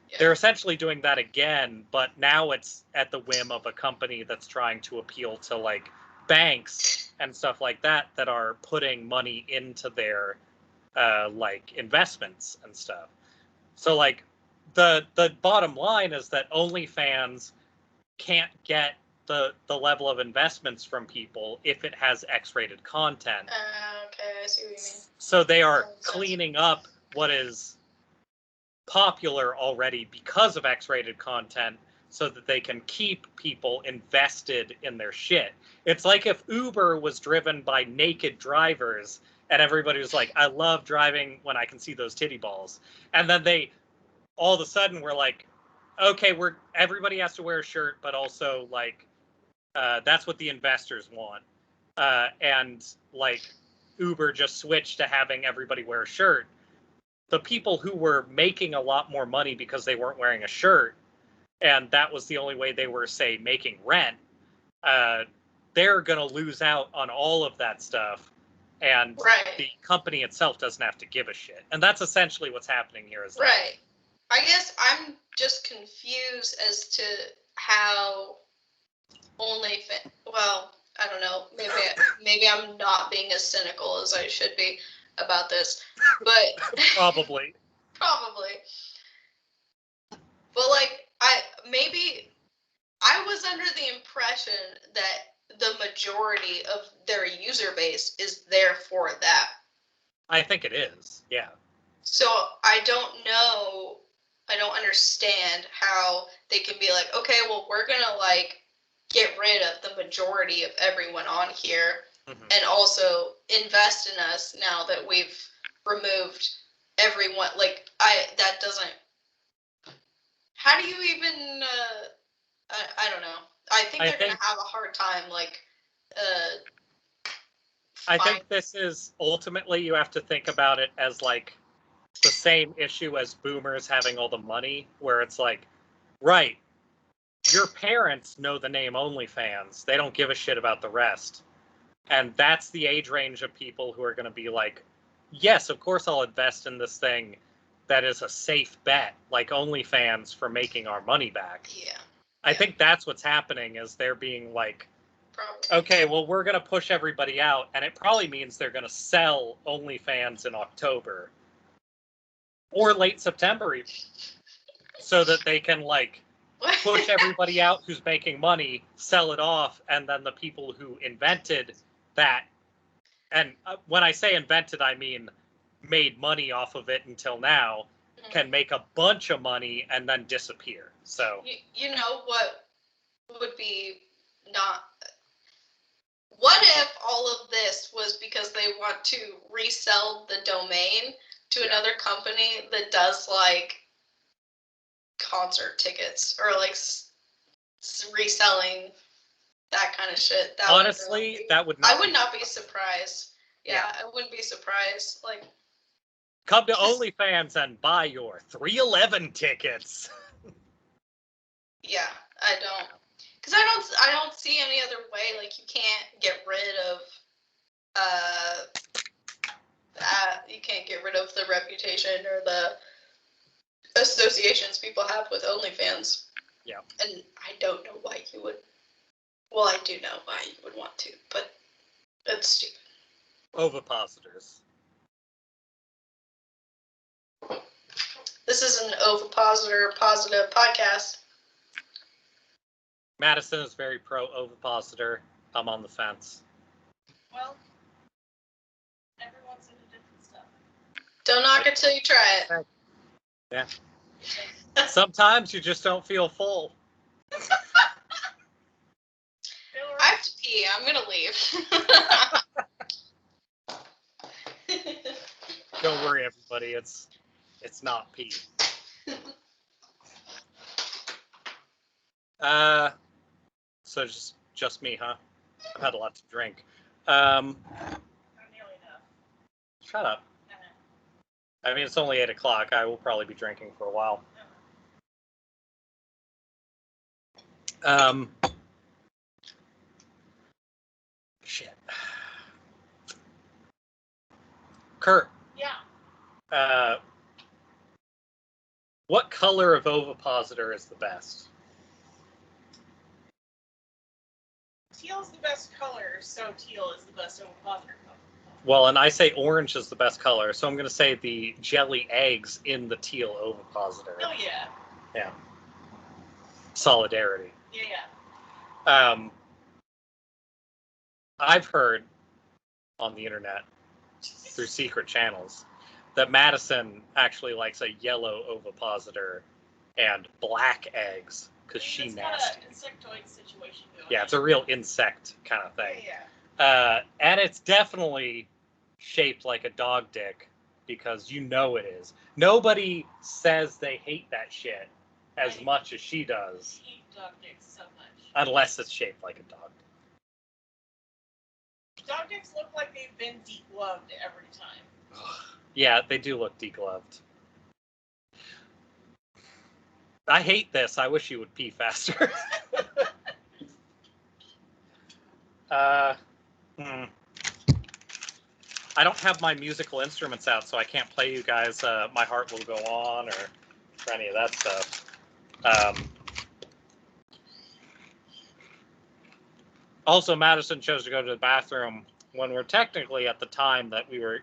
Yeah. They're essentially doing that again, but now it's at the whim of a company that's trying to appeal to, like, banks and stuff like that that are putting money into their like, investments and stuff. So, like, the bottom line is that OnlyFans can't get the level of investments from people if it has X-rated content. Okay, I see what you mean. So they are cleaning up what is popular already because of X-rated content so that they can keep people invested in their shit. It's like if Uber was driven by naked drivers and everybody was like, I love driving when I can see those titty balls. And then they all of a sudden were like, okay, everybody has to wear a shirt, but also, like, that's what the investors want. And, like, Uber just switched to having everybody wear a shirt. The people who were making a lot more money because they weren't wearing a shirt, and that was the only way they were, say, making rent, they're going to lose out on all of that stuff. And the company itself doesn't have to give a shit. And that's essentially what's happening here. Right. I guess I'm just confused as to how OnlyFans. Well, I don't know. Maybe I'm not being as cynical as I should be about this, but probably. But, like, I was under the impression that the majority of their user base is there for that. I think it is. Yeah. So I don't understand how they can be like, okay, well, we're gonna, like, get rid of the majority of everyone on here, and also invest in us now that we've removed everyone. Like, that doesn't. How do you even? I don't know. I think they're gonna have a hard time, like. I think this is ultimately, you have to think about it as, like, the same issue as boomers having all the money, where it's like, right, your parents know the name OnlyFans. They don't give a shit about the rest. And that's the age range of people who are going to be like, yes, of course I'll invest in this thing that is a safe bet, like OnlyFans, for making our money back. Yeah. I think that's what's happening, is they're being like, Probably. okay, well, we're going to push everybody out, and it probably means they're going to sell OnlyFans in October or late September even, so that they can, like, push everybody out who's making money, sell it off, and then the people who invented that, and when I say invented, I mean made money off of it until now, can make a bunch of money and then disappear. So you know what would be not... What if all of this was because they want to resell the domain to another company that does, like, concert tickets or, like, reselling that kind of shit? That honestly, that would not... I would not be surprised. Yeah, I wouldn't be surprised. Like, come to OnlyFans and buy your 311 tickets. Yeah, I don't, because I don't see any other way. Like, you can't get rid of that. You can't get rid of the reputation or the associations people have with OnlyFans. Yeah. And I don't know why you would. Well, I do know why you would want to, but it's stupid. Ovipositors. This is an ovipositor positive podcast. Madison is very pro ovipositor. I'm on the fence. Well, everyone's into different stuff. Don't knock it till you try it. Yeah. Sometimes you just don't feel full. I have to pee. I'm gonna leave. Don't worry, everybody. It's not pee. So just me, huh? I've had a lot to drink. Not nearly enough. Shut up. I mean, it's only 8 o'clock. I will probably be drinking for a while. Shit. Kurt. Yeah. What color of ovipositor is the best? Teal's the best color, so teal is the best ovipositor color. Well, and I say orange is the best color, so I'm going to say the jelly eggs in the teal ovipositor. Oh, yeah. Yeah. Solidarity. Yeah. I've heard on the internet through secret channels that Madison actually likes a yellow ovipositor and black eggs because she's nasty. It's got an insectoid situation going. Yeah, it's a real insect kind of thing. Yeah. And it's definitely shaped like a dog dick because you know it is. Nobody says they hate that shit as much as she does. I hate dog dicks so much. Unless it's shaped like a dog dick. Dog dicks look like they've been degloved every time. Yeah, they do look degloved. I hate this. I wish you would pee faster. I don't have my musical instruments out, so I can't play you guys My Heart Will Go On or any of that stuff. Also, Madison chose to go to the bathroom when we're technically at the time that we were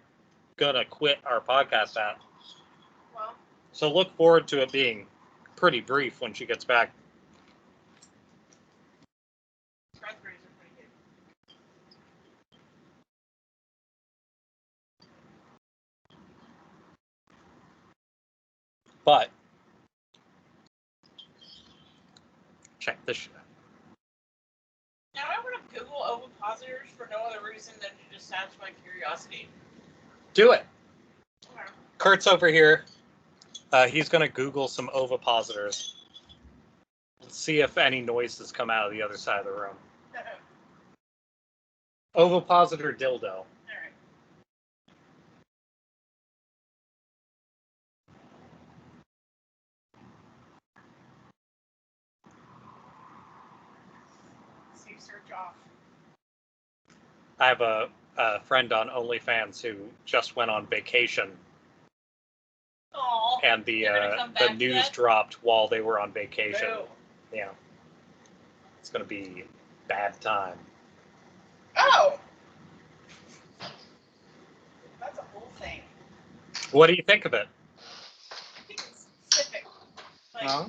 going to quit our podcast at. Well, So look forward to it being pretty brief when she gets back. raspberries are pretty good. But check this shit out. Now, I want to Google ovipositors for no other reason than to just satisfy curiosity. Do it. Okay. Kurt's over here. He's going to Google some ovipositors. Let's see if any noises come out of the other side of the room. Ovipositor dildo. All right. Save search off. I have a friend on OnlyFans who just went on vacation. Aww. and the news yet? dropped while they were on vacation. No. Yeah, it's gonna be bad time. Oh! That's a whole thing. What do you think of it? I think it's specific. Like, Huh?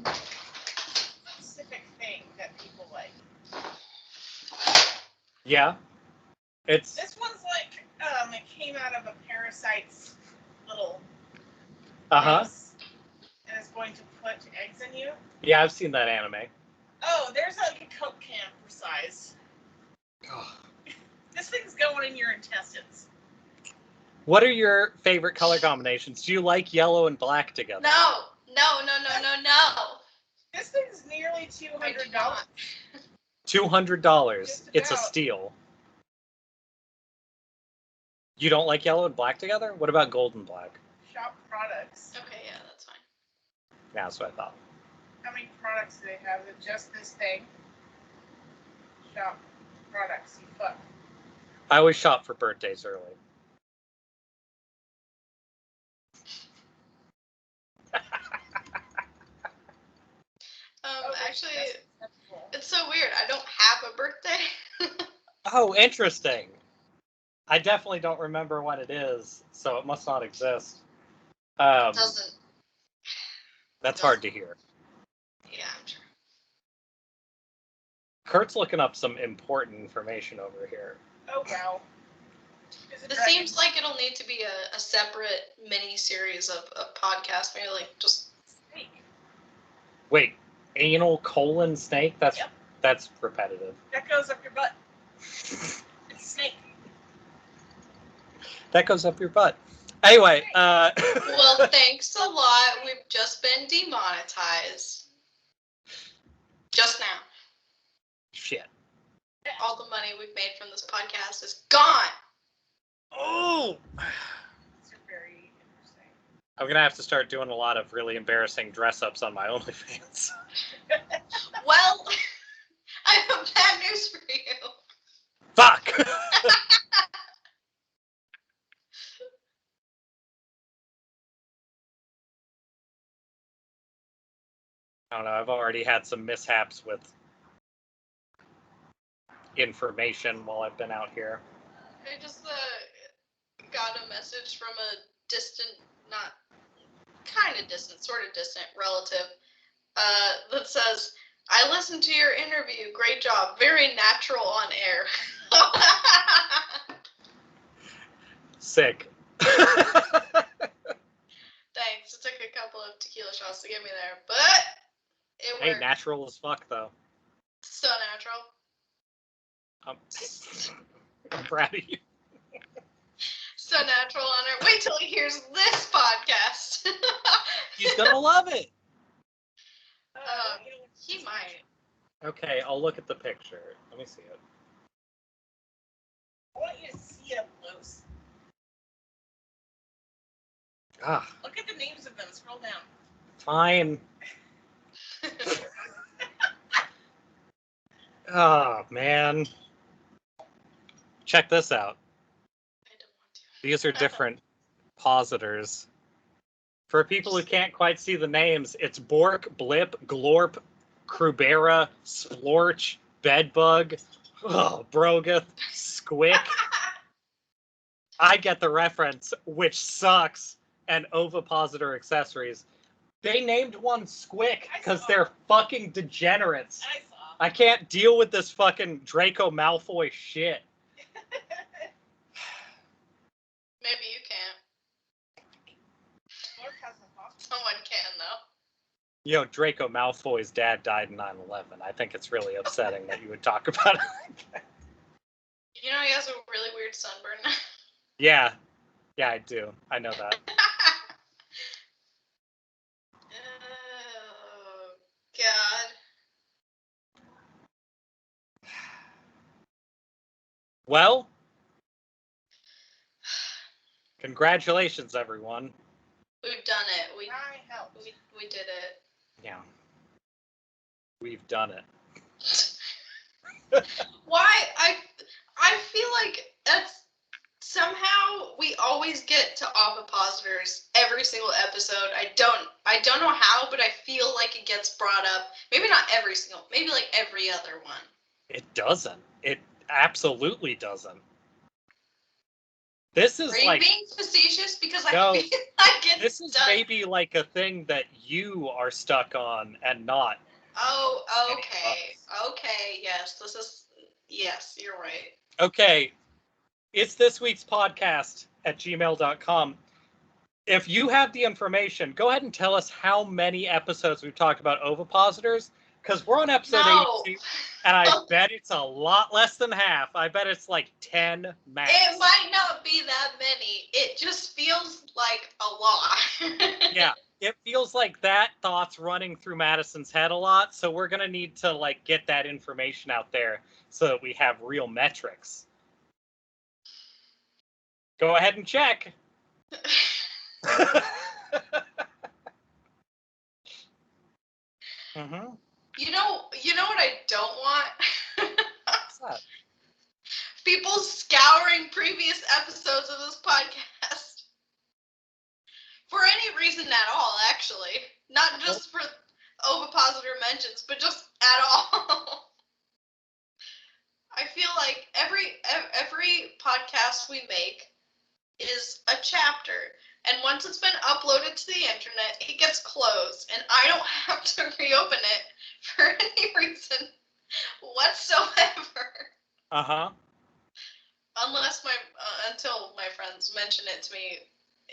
specific thing that people like. Yeah, it's This one's like, it came out of a parasite's little house, and it's going to put eggs in you. Yeah, I've seen that anime. Oh, there's like a Coke can for size. This thing's going in your intestines. What are your favorite color combinations? Do you like yellow and black together? No. This thing's nearly $200. $200. Just It's a about. steal. You don't like yellow and black together? What about gold and black? Shop products. Okay, yeah, that's fine. Yeah, that's what I thought. How many products do they have? Is it just this thing? Shop products, you fuck. I always shop for birthdays early. Actually, it's so weird. I don't have a birthday. Oh, interesting. I definitely don't remember what it is, so it must not exist. Doesn't. That's hard to hear. Yeah, I'm sure. Kurt's looking up some important information over here. Oh, wow. It seems like it'll need to be a separate mini series of podcast, maybe like just. Snake. Wait, anal colon snake? Yep. That's repetitive. That goes up your butt. It's a snake. That goes up your butt. Anyway, Well, thanks a lot. We've just been demonetized. Just now. Shit. All the money we've made from this podcast is gone. Oh! These are very interesting. I'm gonna have to start doing a lot of really embarrassing dress-ups on my OnlyFans. Well, I have bad news for you. Fuck! I don't know, I've already had some mishaps with information while I've been out here. I just got a message from a distant, not kind of distant, sort of distant relative that says, I listened to your interview. Great job. Very natural on air. Sick. Thanks. It took a couple of tequila shots to get me there, but it Hey, worked. natural as fuck, though. So natural. I'm proud of you. So natural on air. Wait till he hears this podcast. He's gonna love it. He might. Okay, I'll look at the picture. Let me see it. I want you to see it up close. Ah, Look at the names of them. Scroll down. fine. Oh, man. Check this out. I don't want to. These are different positors. For people who can't quite see the names, it's Bork, Blip, Glorp, Krubera, Splorch, Bedbug, Brogath, Squick. I get the reference, which sucks, and ovipositor accessories. They named one Squick because they're fucking degenerates. I saw. I can't deal with this fucking Draco Malfoy shit. Maybe you can't. Lorde has a hospital. Someone can, though. You know, Draco Malfoy's dad died in 9/11. I think it's really upsetting that you would talk about it like that. You know he has a really weird sunburn. Yeah. Yeah, I do. I know that. Oh, God. Well, congratulations, everyone. We've done it. We did it. Yeah. We've done it. Why? I feel like that's Somehow we always get to ovipositors every single episode. I don't know how, but I feel like it gets brought up. Maybe not every single, maybe like every other one. It doesn't. It absolutely doesn't. This is Are you like being facetious? Because no, I feel like it's this is maybe like a thing that you are stuck on and not. Oh, okay. Okay, yes. Yes, you're right. Okay. It's this week's podcast at gmail.com. If you have the information, go ahead and tell us how many episodes we've talked about ovipositors, because we're on episode 82, and I bet it's a lot less than half. I bet it's like 10 max. It might not be that many. It just feels like a lot. Yeah, it feels like that thought's running through Madison's head a lot, so we're going to need to like get that information out there so that we have real metrics. Go ahead and check. Mm-hmm. You know what I don't want? What's that? People scouring previous episodes of this podcast. For any reason at all, actually. Not just for ovipositor mentions, but just at all. I feel like every podcast we make is a chapter. And once it's been uploaded to the internet, it gets closed. And I don't have to reopen it for any reason whatsoever. Uh-huh. Unless until my friends mention it to me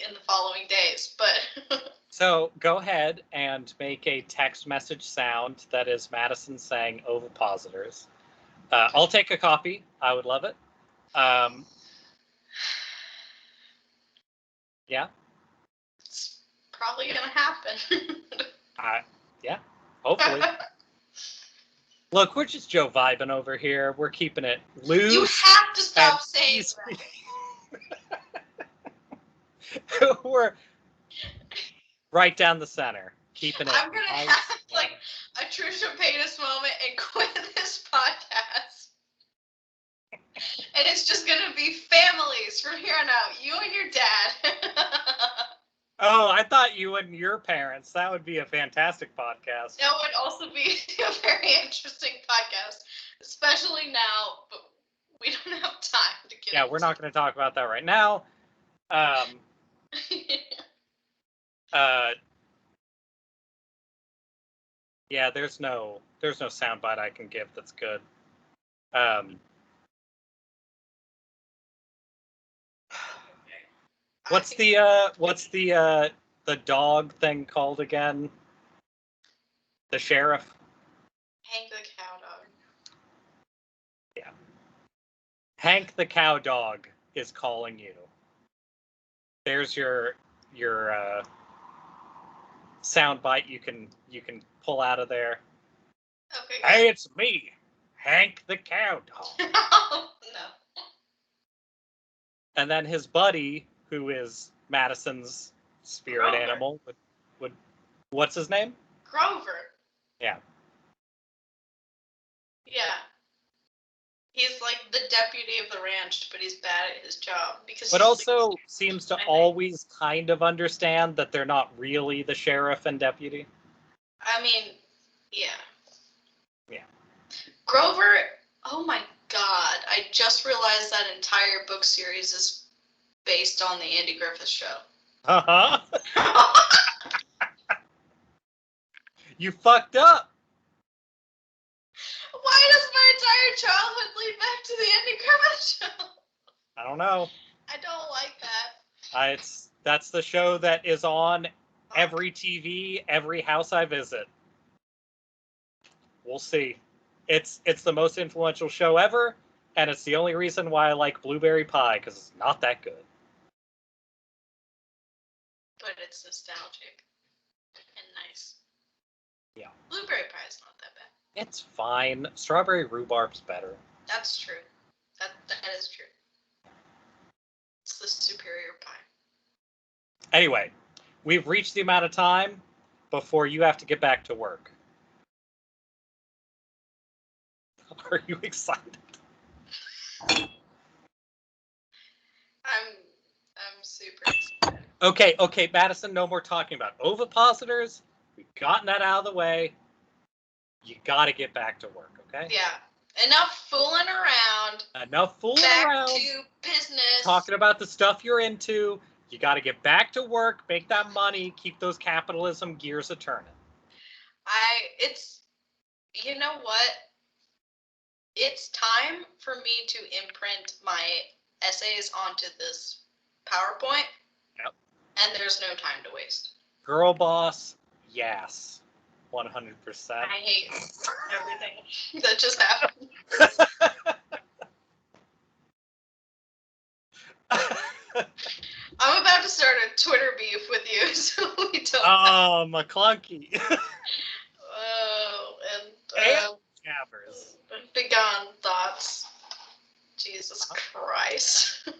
in the following days. But So go ahead and make a text message sound that is Madison saying ovipositors. I'll take a copy. I would love it. Yeah. It's probably gonna happen. Yeah. Hopefully. Look, we're just JOE VIBIN over here. We're keeping it loose. You have to stop saying that. We're right down the center. Keeping it. I'm gonna have like a Trisha Paytas moment and quit this podcast. And it's just gonna be families from here on out. You and your dad. Oh, I thought you and your parents. That would be a fantastic podcast. That would also be a very interesting podcast, especially now, but we don't have time to get Yeah, we're not going to talk about that right now. Yeah, there's no soundbite I can give that's good. What's the dog thing called again? The sheriff? Hank the cow dog. Yeah. Hank the cow dog is calling you. There's your soundbite you can pull out of there. Okay. Hey, it's me, Hank the cow dog. Oh, no. And then his buddy, who is Madison's spirit Grover. animal, would what's his name? Grover. Yeah. Yeah. He's like the deputy of the ranch, but he's bad at his job because. But also seems to always kind of understand that they're not really the sheriff and deputy. I mean, yeah. Yeah. Grover. Oh my God! I just realized that entire book series is based on the Andy Griffith Show. Uh-huh. You fucked up. Why does my entire childhood lead back to the Andy Griffith Show? I don't know. I don't like that. That's the show that is on every TV, every house I visit. We'll see. It's the most influential show ever, and it's the only reason why I like Blueberry Pie, because it's not that good. But it's nostalgic and nice. Yeah. Blueberry pie is not that bad. It's fine. Strawberry rhubarb's better. That's true. That is true. It's the superior pie. Anyway, we've reached the amount of time before you have to get back to work. Are you excited? I'm super excited. Okay, Madison, no more talking about ovipositors. We've gotten that out of the way. You got to get back to work, okay? Yeah. Enough fooling around. Back to business. Talking about the stuff you're into. You got to get back to work, make that money, keep those capitalism gears a-turning. You know what? It's time for me to imprint my essays onto this PowerPoint. Yep. And there's no time to waste. Girl boss, yes. 100%. I hate everything that just happened. I'm about to start a Twitter beef with you, so we don't. Oh, McClunky. And Scabbers. begone thoughts. Jesus Christ.